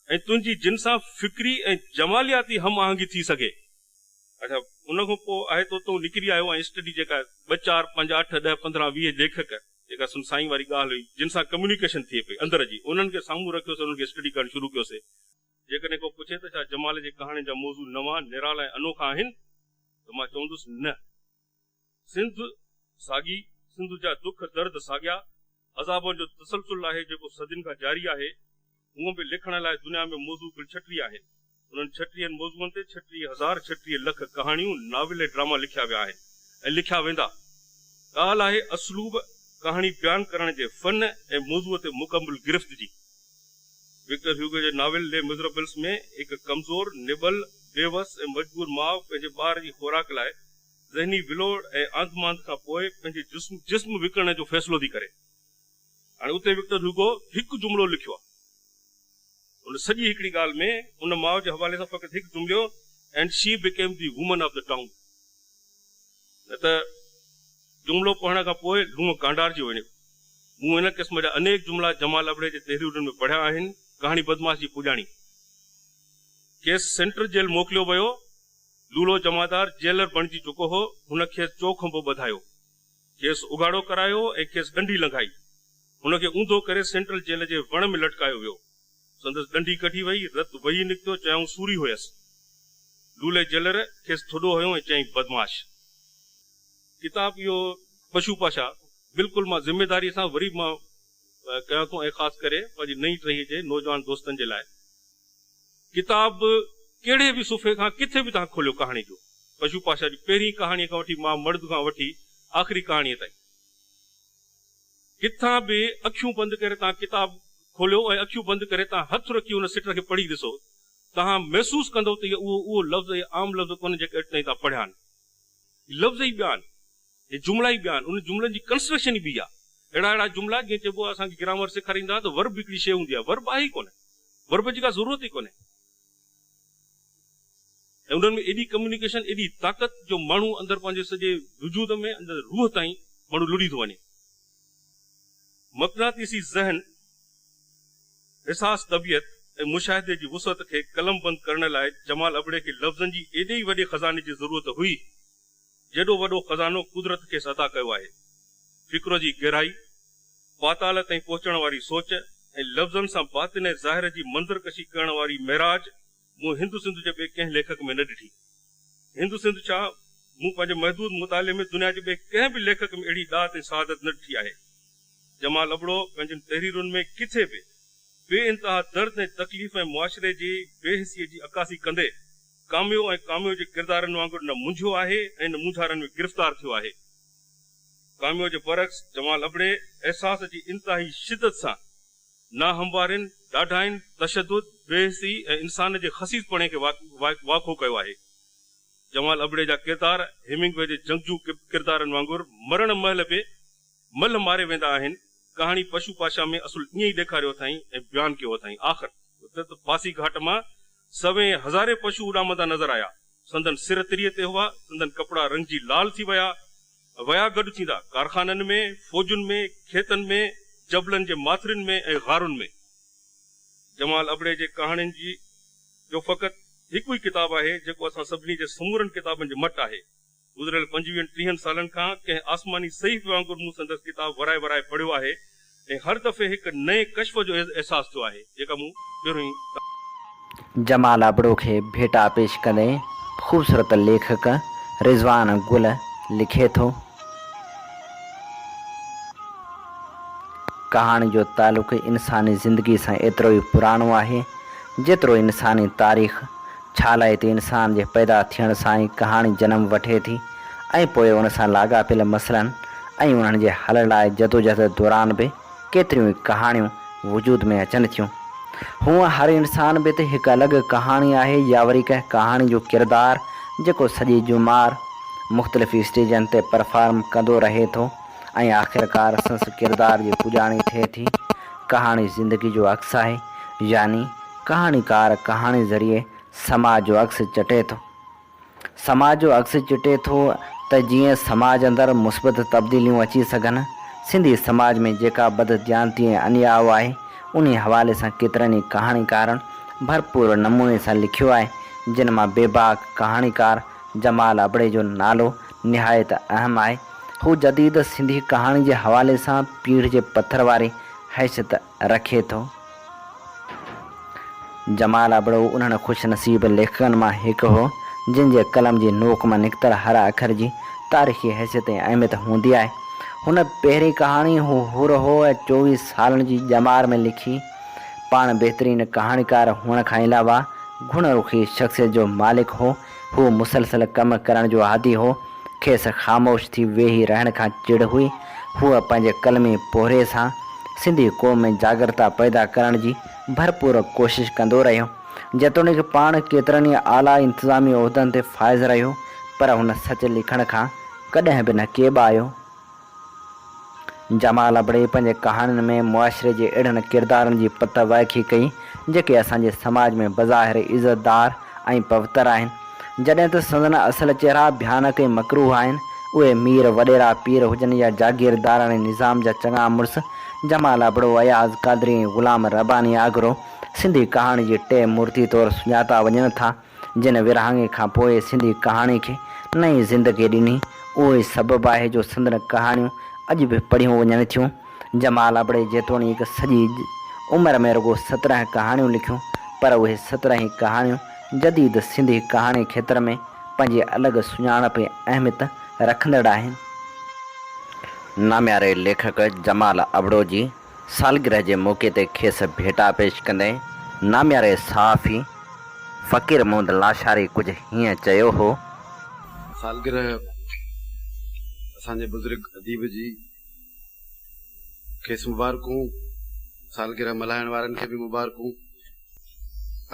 E: ऐं तुंहिंजी जिन सां फिक्री ऐं जमालियाती हम आहंगी थी सघे। अच्छा, उन खां पोइ आहे तो निकिरी आयो ऐं स्टडी जेका 2, 4, 5, 8, 10, 15, 20 लेखक जेका साईं वारी ॻाल्हि हुई जिन सां कम्युनिकेशन थिए पई अंदर जी, उन्हनि खे साम्हूं रखियोसीं, उन्हनि खे स्टडी करणु शुरू कयोसीं। जेकॾहिं को पुछे त छा जमाल जी कहाणी जा मौज़ू नवां निराला ऐं अनोखा आहिनि, त मां चवंदुसि न। सिंध साॻी, सिंध जा दुख दर्द साॻिया, अज़ाबनि जो तसलसुल आहे जेको सदियुनि खां जारी आहे। हूअं बि लिखण लाइ दुनिया में मौज़ू कुल 36 आहिनि। उन्हनि 36 मौज़ूअनि ते 36,000 लख कहाणियूं, नाविल ऐं ड्रामा लिखिया विया आहिनि ऐं लिखिया वेंदा। ॻाल्हि आहे असलूब कहाणी बयान करण जे फन ऐं मौज़ूअ ते मुकम्मल गिरफ़्त जी। विक्टर ह्यूगो जे नाविल ले मिज़रेबल्स में हिकु कमज़ोर, निबल, बेवस ऐं मजबूर माउ पंहिंजे ॿार जी खुराक लाइ ज़हनी विलोड़ ऐं आंदमांद खां पोइ पंहिंजे जिस्म विकिणण जो फ़ैसिलो थी करे। हाणे उते विक्टर ह्यूगो हिकु जुमिलो लिखियो आहे उन सॼी हिकिड़ी ॻाल्हि में, उन माउ जे हवाले सां फ़क़ति हिकु जुमिलो, and she became the woman of the town. न त जुमिलो पढ़ण खां पोइ लूंहं कांडारजी वञे। मूं इन क़िस्म जा अनेक जुमिला जमाल अबड़े जे तहरीरुनि में पढ़िया आहिनि। कहाणी बदमाश जी पुॼाणी। खेसि सेंट्रल जेल मोकिलियो वियो। लूलो जमादार जेलर बणिजी चुको हो, हुन खेसि चौखंबो ॿधायो, खेसि उघाड़ो करायो ऐं खेसि ॾंडी लंघाई। हुनखे ऊंधो करे सेंट्रल जेल जे वण में लटकायो वियो। संदसि ॾंडी कढी वई, रत वही निकितो, चयाऊं सूरी हुयसि। लूले जेलर खेसि थोॾो हुयो ऐं चयईं बदमाश। किताब इहो पशु पाशा बिल्कुलु मां ज़िम्मेदारीअ सां वरी मां कयां थो, ऐं ख़ासि करे पंहिंजी नई टही जे नौजवान दोस्तनि जे लाइ। किताब कहिड़े बि सुफ़े खां किथे बि तव्हां खोलियो कहाणी जो, पशु पाशा जी पहिरीं कहाणीअ खां वठी मां मर्द खां वठी आख़िरी कहाणीअ ताईं, किथां बि अखियूं बंदि करे तव्हां किताब खोलियो ऐं अखियूं बंदि करे तव्हां हथु रखी हुन सिट खे पढ़ी ॾिसो, तव्हां महसूसु कंदो त उहो लफ़्ज़ आम लफ़्ज़ कोन जेके अॼु ताईं तव्हां पढ़िया आहिनि। लफ़्ज़ ई ॿिया आहिनि, हे जुमिला ई ॿिया आहिनि, उन जुमिलनि जी कंस्ट्रक्शन ई ॿी आहे। अहिड़ा जुमिला जीअं चइबो आहे असांखे ग्रामर सेखारींदा त वर्ब हिकिड़ी शइ हूंदी आहे, वर्ब आहे ई कोन्हे, वर्ब जी का ज़रूरत ई कोन्हे। ऐं उन्हनि में एॾी कम्युनिकेशन, एॾी ताक़त जो माण्हू अंदरि पंहिंजे सॼे वजूद में अंदरि रूह ताईं माण्हू लुड़ी थो वञे। मक़नातीसी ज़हन, एहसास तबियत ऐं मुशाहिदे जी वुसअत खे कलम बंदि करण लाइ जमाल अबड़े खे लफ़्ज़नि जी एॾे ई वॾे ख़ज़ाने जी ज़रूरत हुई, जेॾो वॾो ख़ज़ानो कुदरत खेसि अदा कयो आहे। फिक्र जी गहराई, पाताल ताईं पहुचण वारी सोच ऐं लफ़्ज़नि सां बातिन ऐं ज़ाहिर जी मंज़रकशी करण वारी महराज मूं हिंदू सिंध जे ॿिए कंहिं लेखक में न ॾिठी। हिंदू सिंध छा, मूं पंहिंजे महदूद मुताले में दुनिया जे ॿिए कंहिं बि लेखक में अहिड़ी ॾात ऐं शहादत न ॾिठी आहे। जमाल अबड़ो पंहिंजनि तहरीरुनि में किथे बि बेइंतहा दर्द ऐं तकलीफ़ ऐं मुआशिरे जी बेहिसीअ जी अकासी कंदे कामियो ऐं कामियो जे किरदारनि वांगुरु न मुंझियो आहे ऐं न मुंझारनि में गिरफ़्तार थियो आहे। कामियो जे बरक्स जमाल अबड़े एहसास जी इंतहाई शिदत सां नाहमवारनि, ॾाढाइनि, तशदुद, बेहसी ऐं इंसान जे खसीसपणे खे वाक़ो कयो आहे। जमाल अबड़े जा किरदार हेमिंगवे जे जंगजू किरदारनि वांगुरु मरण महिल बि मल मारे वेंदा आहिनि। कहाणी पशु पाशा में असुल ईअं ई ॾेखारियो अथई ऐं बयानु कयो अथई। आख़िर फांसी घाट मां सवें हज़ारे पशु उॾामंदा नज़र आया। संदन सिर तिरीअ ते हुआ, संदन कपिड़ा रंगजी लाल थी विया गॾु थींदा कारखाननि में, फौजुनि में, खेतनि में, जबलनि जे माथिरियुनि में ऐं गारुनि में। जमाल अबड़े जे कहाणियुनि जी जो फ़क़ति हिकु ई किताबु आहे जेको असां सभिनी जे समूरनि किताबनि जो मट आहे। गुज़िरियल 25-30 सालनि खां कंहिं आसमानी सहीफ़ वांगुरु मूं संदसि किताब वराए वराए पढ़ियो आहे ऐं हर दफ़े हिकु नए कश्फ जो अहसासु थियो आहे जेका मूं पहिरियों ई।
B: जमाल अबड़ो खे भेटा पेश कंदे ख़ूबसूरत लेखक रिज़वान गुल लिखे थो, कहाणी जो तालुक़ इंसानी ज़िंदगी सां एतिरो ई पुराणो आहे जेतिरो इंसानी तारीख़। छालाए त इंसान जे पैदा थियण सां ई कहाणी जनम वठे थी ऐं पोइ उन सां लाॻापियल मसइलनि ऐं उन्हनि जे हल लाइ जदोजहद दौरान बि केतिरियूं ई कहाणियूं वजूद में अचनि थियूं। हूअं हर इंसान बि त हिकु अलॻि कहाणी आहे या वरी कंहिं कहाणी जो किरदारु जेको सॼी जुमार मुख़्तलिफ़ स्टेजनि ते परफॉर्म कंदो रहे थो ऐं आख़िरकार संस किरदार जी पुॼाणी थिए थी। कहाणी ज़िंदगी जो अक्स आहे, यानी कहाणीकार कहाणी ज़रिए समाज जो अक्स चटे थो। समाज जो अक्स चिटे थो त जीअं समाज अंदरि मुस्बत तब्दीलियूं अची सघनि। सिंधी समाज में जेका बददियानती ऐं अन्याय आहे उन हवाले सां केतिरनि ई कहाणीकारनि भरपूर नमूने सां लिखियो आहे, जिन मां बेबाक कहाणीकार जमाल अबड़े जो नालो निहायत अहम आहे। हू जदीद सिंधी कहाणी जे हवाले सां पीढ़ जे पथर वारी हैसियत रखे थो। जमाल अबड़ो उन्हनि ख़ुशनसीब लेखकनि मां हिकु हो जिन जे कलम जी नोक मां निकितल हर अखर जी तारीख़ी हैसियत ऐं अहमियत हूंदी आहे। हुन पहिरीं कहाणी हू हुर हो ऐं 24 सालनि जी ॼमार में लिखी। पाण बहितरीन कहाणीकार हुअण खां अलावा गुण रुखी शख़्सियत जो मालिक हो। हू मुसलसल कम करण जो आदी हो। खेसि ख़ामोश थी वेही रहण खां चिड़ हुई। हूअ पंहिंजे कलमी पोहरे सां सिंधी क़ौम में जागरता पैदा करण जी भरपूर कोशिशि कंदो रहियो। जेतोणीकि पाण केतिरनि ई आला इंतिज़ामी उहिदनि ते फ़ाइज़ रहियो, पर हुन सच लिखण खां कॾहिं बि न केॿायो। जमाल अबड़े पंहिंजे कहाणियुनि में मुआशिरे जे अहिड़नि किरदारनि जी पत वाइखी कई जेके असांजे समाज में बज़ाहिर इज़तदार ऐं पवित्र आहिनि। जॾहिं त संदन असल चेहरा भयानक ऐं मकरूह आहिनि। उहे मीर वॾेरा पीर हुजनि या जागीरदारानी निज़ाम जा चङा मुड़ुस, जमाल अबड़ो, अयाज़ कादरी ऐं ग़ुलाम रब्बानी आगरो सिंधी कहाणी जी टे मूर्ति तौरु सुञाता वञनि था, जिन विरहाङे खां पोइ सिंधी कहाणी खे नई ज़िंदगी ॾिनी। उहो ई सबबु आहे जो संदन कहाणियूं अॼु बि पढ़ियूं वञनि थियूं। जमाल अबड़े जेतोणीकि सॼी उमिरि में रुगो 17 कहाणियूं लिखियूं, पर उहे 17 ई कहाणियूं जदीद सिंधी कहाणी खेत्र में पंहिंजी अलॻि सुञाणप ऐं अहमियत रखंदड़ आहिनि। नाम्यारे लेखक जमाल अबड़ो जी सालगिरह जे मौक़े ते खेसि भेटा पेश कंदे नाम्यारे सहाफ़ी फ़क़ीर मोहम्मद लाशारी कुझु हीअं चयो हो।
F: सालगिरह असांजे बुज़ुर्ग अदीब जी खेसि मुबारकूं, सालगिरह मल्हाइण वारनि खे बि मुबारकूं।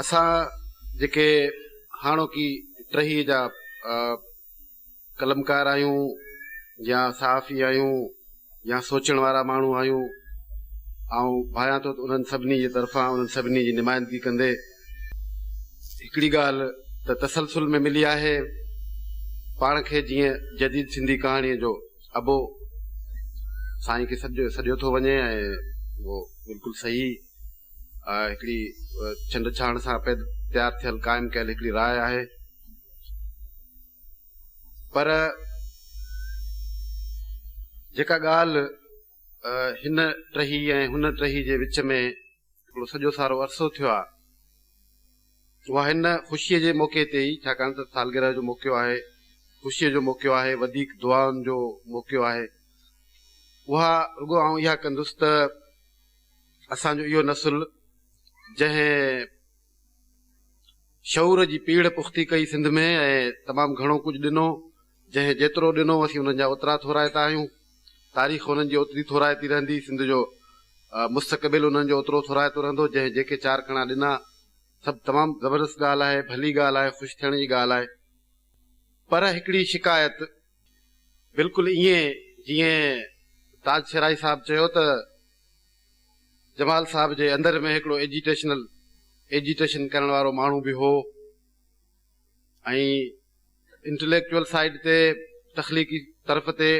F: असां जेके हाणोकी टही जा कलमकार आहियूं या सहाफ़ी आहियूं या सोचण वारा माण्हू आहियूं, ऐं भायां थो त उन्हनि सभिनी जे तरफ़ां उन्हनि सभिनी जी नुमाइंदगी कंदे हिकिड़ी ॻाल्हि त तसलसुल में मिली आहे पाण खे, जीअं जदीद सिंधी कहाणीअ जो अबो साईं खे सॼो थो वञे ऐं उहो बिल्कुलु सही हिकिड़ी चंड छाण सां तयारु थियल क़ाइमु कयल हिकिड़ी राय आहे। पर जेका ॻाल्हि हिन टही ऐं हुन टही जे विच में हिकिड़ो सॼो सारो अरसो थियो आहे, उहा हिन ख़ुशीअ जे मौक़े ते ई, छाकाणि त सालगिरह जो मौक़ो आहे, ख़ुशीअ जो मौक़ो आहे, वधीक दुआउनि जो मौक़ो आहे। उहा रुगो आउं इहा कंदुसि त असांजो इहो नसुल जंहिं शऊर जी पीढ़ पुख़्ती कई सिंध में ऐं तमामु घणो कुझु ॾिनो, जंहिं जेतिरो ॾिनो असीं हुननि जा ओतिरा थोराइता आहियूं। तारीख़ उन्हनि जी ओतिरी थोराइती रहंदी, सिंध जो मुस्तक़बिल उन्हनि जो ओतिरो थोराइतो रहंदो। जेके 4 कणा ॾिना सभु तमामु ज़बरदस्त ॻाल्हि आहे, भली ॻाल्हि आहे, ख़ुशि थियण जी ॻाल्हि आहे। पर हिकिड़ी शिकायत बिल्कुलु ईअं जीअं ताज शराई साहब चयो त जमाल साहब जे अंदर में हिकिड़ो एजिटेशन करण वारो माण्हू बि हो, ऐं इंटेलेक्चुअल साइड ते तख़लीक़ी तरफ़ ते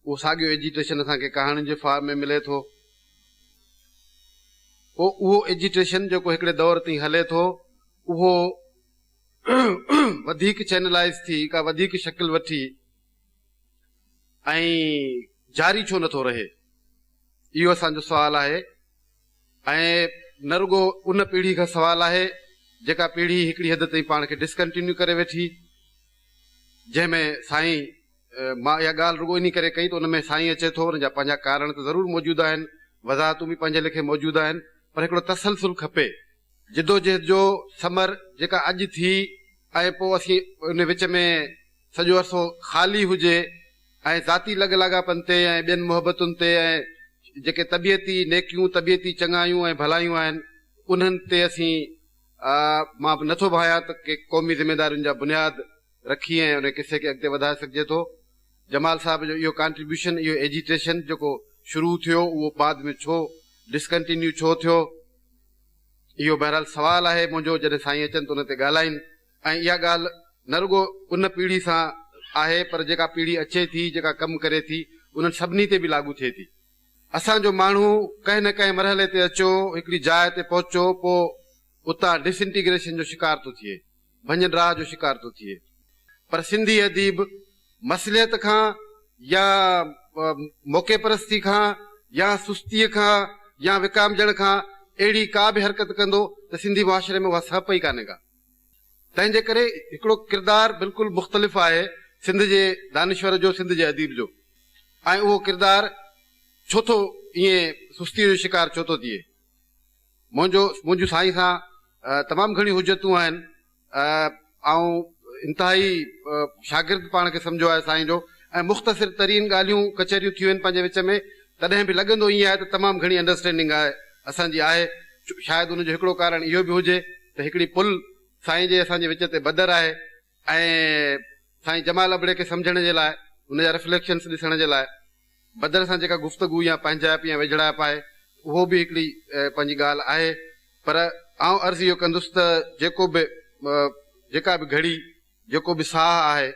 F: उहो साॻियो एजिटेशन असांखे कहाणियुनि जे फॉर्म में मिले थो। पोइ उहो एजिटेशन जेको हिकिड़े दौर ताईं हले थो, उहो वधीक चैनलाइज़ थी, का वधीक शकिल वठी ऐं जारी छो नथो रहे, इहो असांजो सुवाल आहे। ऐं न रुगो उन पीढ़ी खां सुवाल आहे जेका पीढ़ी हिकिड़ी हद ताईं पाण खे डिसकंटिन्यू करे वेठी, जंहिंमें साईं मां इहा ॻाल्हि रुगो इन करे कई त उन में साईं अचे थो, हुन जा पंहिंजा कारण त ज़रूरु मौजूदु आहिनि, वज़ाहतूं बि पंहिंजे लेखे मौजूदु आहिनि, पर हिकिड़ो तसलसुल खपे, जिदोजहद जो समर जेका अॼु थी ऐं पोइ असीं उन विच में सॼो अरसो ख़ाली हुजे ऐं ज़ाती लॻापन ते ऐं ॿियनि मुहबतुनि ते ऐं जेके तबियती नेकियूं, तबियती चङायूं ऐं भलायूं आहिनि, उन्हनि ते असीं मां बि नथो भायां त के क़ौमी ज़िम्मेदारियुनि जा बुनियाद रखी ऐं उन किसे खे अॻिते वधाए सघिजे थो। जमाल साहब जो इहो कॉन्ट्रीब्यूशन, इहो एजिटेशन जेको शुरू थियो, उहो बाद में छो डिसकंटिन्यू छो थियो, इहो बहरहाल सवाल आहे मुंहिंजो। जॾहिं साईं अचनि त उन ते ॻाल्हाइनि, ऐं इहा ॻाल्हि न रुगो उन पीढ़ी सां आहे, पर जेका पीढ़ी अचे थी, जेका कमु करे थी, उन्हनि सभिनी ते बि लागू थिए थी। असांजो माण्हू कंहिं न कंहिं मरहले ते अचो, हिकिड़ी जाइ ते पहुचो, पोइ उतां डिसइंटीग्रेशन जो शिकार थो थिए, भञन राह जो शिकार थो थिए। पर सिंधी अदीब मसलियत खां या मौक़े परस्ती खां या सुस्तीअ खां या विकामजण खां अहिड़ी का बि हरकत कंदो त सिंधी मुआशरे में उहा सह पई कान्हे का। तंहिंजे करे हिकिड़ो किरदारु बिल्कुलु मुख़्तलिफ़ आहे सिंध जे दानिश्वर जो, सिंध जे अदीब जो, ऐं उहो किरदारु छो थो ईअं सुस्तीअ जो शिकार छो थो थिए। मुंहिंजूं साईं सां तमामु घणियूं हुजतूं आहिनि, ऐं इंतिहाई शागिर्द पाण खे सम्झो आहे साईं जो, ऐं मुख़्तसिर तरीन ॻाल्हियूं कचहरियूं थियूं आहिनि पंहिंजे विच में, तॾहिं बि लॻंदो ईअं आहे त तमामु घणी अंडरस्टैंडिंग आहे असांजी आहे। शायदि हुनजो हिकिड़ो कारण इहो बि हुजे त हिकिड़ी पुल साईं जे असांजे विच ते बदर आहे, ऐं साईं जमाल अबड़े खे सम्झण जे लाइ, हुनजा रिफ्लेक्शन्स ॾिसण जे लाइ बदर सां जेका गुफ़्तगू या पंहिंजाइप या वेझड़ाइप आहे, उहो बि हिकिड़ी पंहिंजी ॻाल्हि आहे। पर आउं अर्ज़ु इहो कंदुसि त जेका बि घड़ी, जेको बि साह आहे,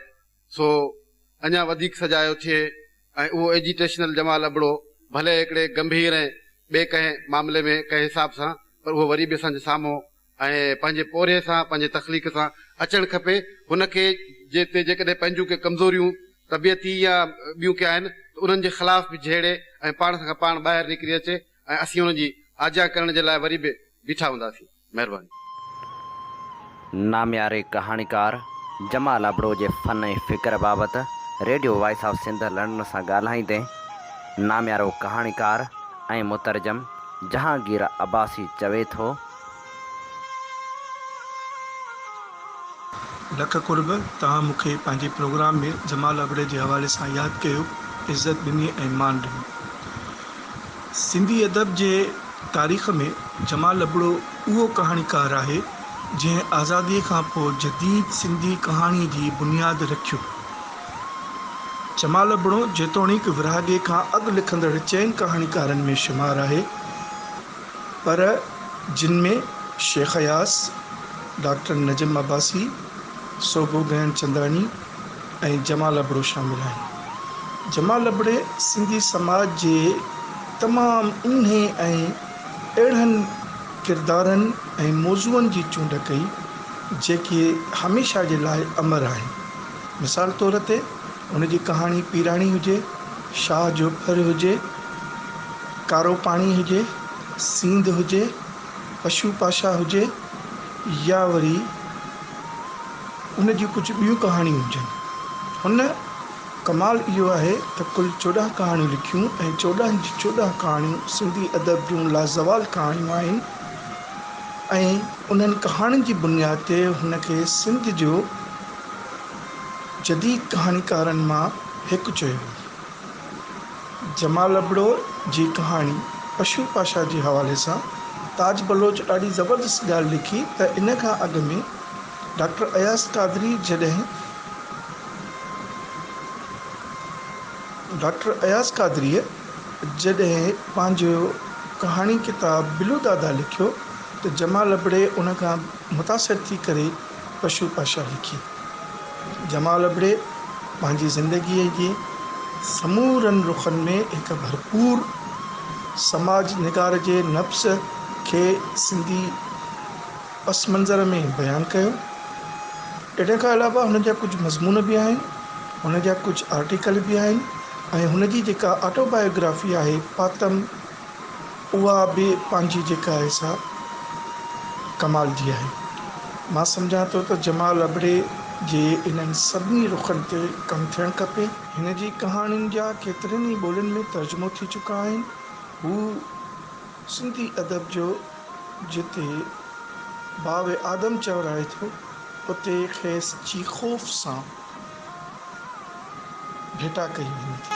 F: सो अञा वधीक सजायो थिए, ऐं उहो एजिटेशनल जमाल अबड़ो भले हिकिड़े गंभीर ऐं ॿिए कंहिं मामले में कंहिं हिसाब सां, पर उहो वरी बि असांजे साम्हूं ऐं पंहिंजे पोरे सां, पंहिंजे तख़लीक़ सां अचणु खपे। हुनखे जेकॾहिं पंहिंजूं के कमज़ोरियूं तबियती या ॿियूं के आहिनि त उन्हनि जे ख़िलाफ़ बि झेड़े ऐं पाण सां पाण ॿाहिरि निकिरी अचे, ऐं असीं हुनजी आजा करण जे लाइ वरी बि बीठा हूंदासीं। महिरबानी।
B: नाम्यारे कहाणीकार जमाल अबड़ो जे फ़न ऐं फ़िक्र बाबति radio voice of Sindh London सां ॻाल्हाईंदे नाम्यारो कहाणीकार ऐं मुतरजम जहांगीर अब्बासी चवे थो,
G: लख कुर्ब तव्हां मूंखे पंहिंजे प्रोग्राम में जमाल अबड़े जे हवाले सां यादि कयो, इज़त ॾिनी ऐं मान ॾिनो। सिंधी अदब जे तारीख़ में जमाल अबड़ो उहो कहाणीकार आहे जंहिं आज़ादीअ खां पोइ जदीद सिंधी कहाणी जी बुनियादु रखियो। जमाल अबड़ो जेतोणीकि विरहाङे खां अॻु लिखंदड़ चइनि कहाणीकारनि में शुमारु आहे, पर जिन में शेख अयास, डॉक्टर नजम अब्बासी, सोबो गहन चंदानी ऐं जमाल अबड़ो शामिल आहिनि। जमाल अबड़े सिंधी समाज जे तमामु उन्हे ऐं अहिड़नि किरदारनि ऐं मौज़ूअनि जी चूंड कई जेके हमेशह जे लाइ अमर आहिनि। मिसाल तौर ते उनजी कहाणी पीराणी हुजे, शाह जो फर हुजे, कारो पाणी हुजे, सींध हुजे, पशु पाशा हुजे, या वरी उनजी कुझु ॿियूं कहाणियूं हुजनि। हुन कमाल इहो आहे त कुल 14 कहाणियूं लिखियूं ऐं 14 जी 14 कहाणियूं सिंधी अदब जूं लाज़वाल कहाणियूं आहिनि, ऐं उन्हनि कहाणियुनि जी बुनियाद ते हुनखे सिंध जो जदीद कहाणीकारनि मां हिकु चयो। जमाल अबड़ो जी कहाणी पशु पाशा जे हवाले सां ताज बलोच ॾाढी ज़बरदस्त ॻाल्हि लिखी त इन खां अॻु में डॉक्टर अयाज़ कादरी जॾहिं पंहिंजो कहाणी किताब बिलू दादा लिखियो त जमाल अबड़े उन खां मुतासिर थी करे पशु पाशा लिखी। जमाल अबड़े पंहिंजी ज़िंदगीअ जे समूरनि रुखनि में हिकु भरपूर समाज निगार जे नफ़्स खे सिंधी पस मंज़र में बयानु कयो। इन खां अलावा हुन जा कुझु मज़मून बि आहिनि, हुन जा कुझु आर्टिकल बि आहिनि ऐं हुनजी जेका ऑटोबायोग्राफी आहे पातम, उहा बि पंहिंजी जेका आहे सा कमाल जी आहे। मां सम्झां थो त जमाल अबड़े जे इन्हनि सभिनी रुखनि ते कमु थियणु खपे। हिन जी कहाणियुनि जा केतिरनि ई ॿोलियुनि में तर्जुमो थी चुका आहिनि। हू सिंधी अदब जो जिते बावे आदम चवराए थो उते खेसि जी ख़ौफ़ सां भेटा कई वेंदी।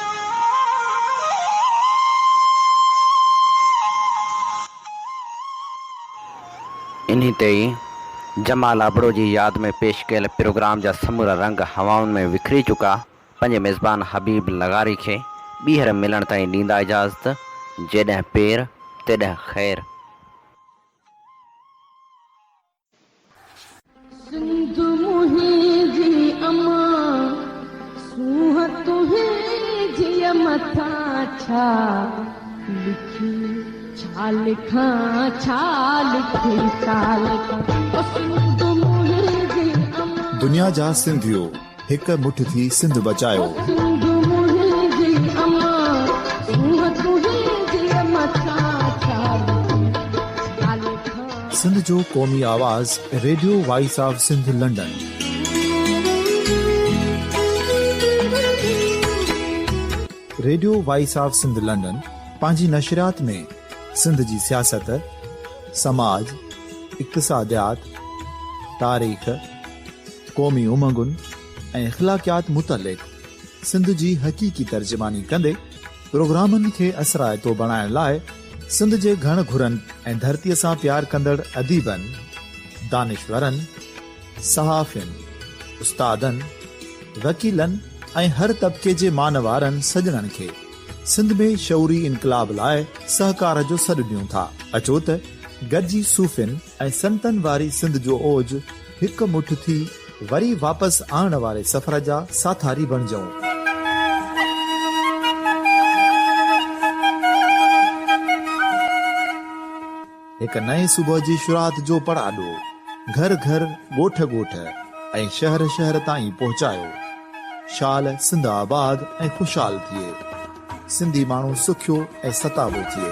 B: इन्ही ते ई जमाल अबड़ो जी यादि में पेश कयल प्रोग्राम जा समूरा रंग हवाउनि में विखरी चुका। पंहिंजे मेज़बान हबीब लगारी खे ॿीहर मिलण ताईं ॾींदा इजाज़त। जेॾहिं पेर तेॾहिं ख़ैर।
H: सिंध मुंहिंजी अमा सूंह तुंहिंजी मथां छा लिखी, छा लिखां छा लिखी, छा लिखां। सिंध मुंहिंजी अमा
A: दुनिया जा सिंधियो हिक मुठ थी सिंध बचायो।
H: सिंध मुंहिंजी अमा सूंह तुंहिंजी मथां छा लिखी, छा लिखां।
A: सिंध जो क़ौमी आवाज़ radio voice of Sindh London. Radio voice of Sindh London पंहिंजी नशरियात में सिंध जी सियासत, समाज, इक़्तिसादियात, तारीख़, क़ौमी उमंगुनि ऐं इख़्लाक़ियात मुतलिक़ सिंध जी हक़ीक़ी तर्जुमानी कंदे प्रोग्रामनि खे असराइतो बणाइण लाइ सिंध जे घण घुरनि ऐं धरतीअ सां प्यार कंदड़ अदीबनि, दानिशवरनि, सहाफ़ियुनि, उस्तादनि, वकीलनि ऐं हर तबिके जे मानवारनि सजणनि खे सिंध में शऊरी इनकलाब लाइ सहकार जो सॾु ॾियूं था। अचो त गॾिजी सूफ़ियुनि ऐं संतनि वारी सिंध जो ओज हिकु मुठ थी वरी वापसि आणण वारे सफ़र जा साथारी बणिजऊं। हिकु नए सुबुह जी शुरूआत जो पड़ाॾो घर घर, ॻोठ ॻोठ ऐं शहर शहर ताईं पहुचायो। शाल सिंध आबाद ऐं ख़ुशहाल थिए, सिंधी माण्हू सुखियो ऐं सताबो थिए।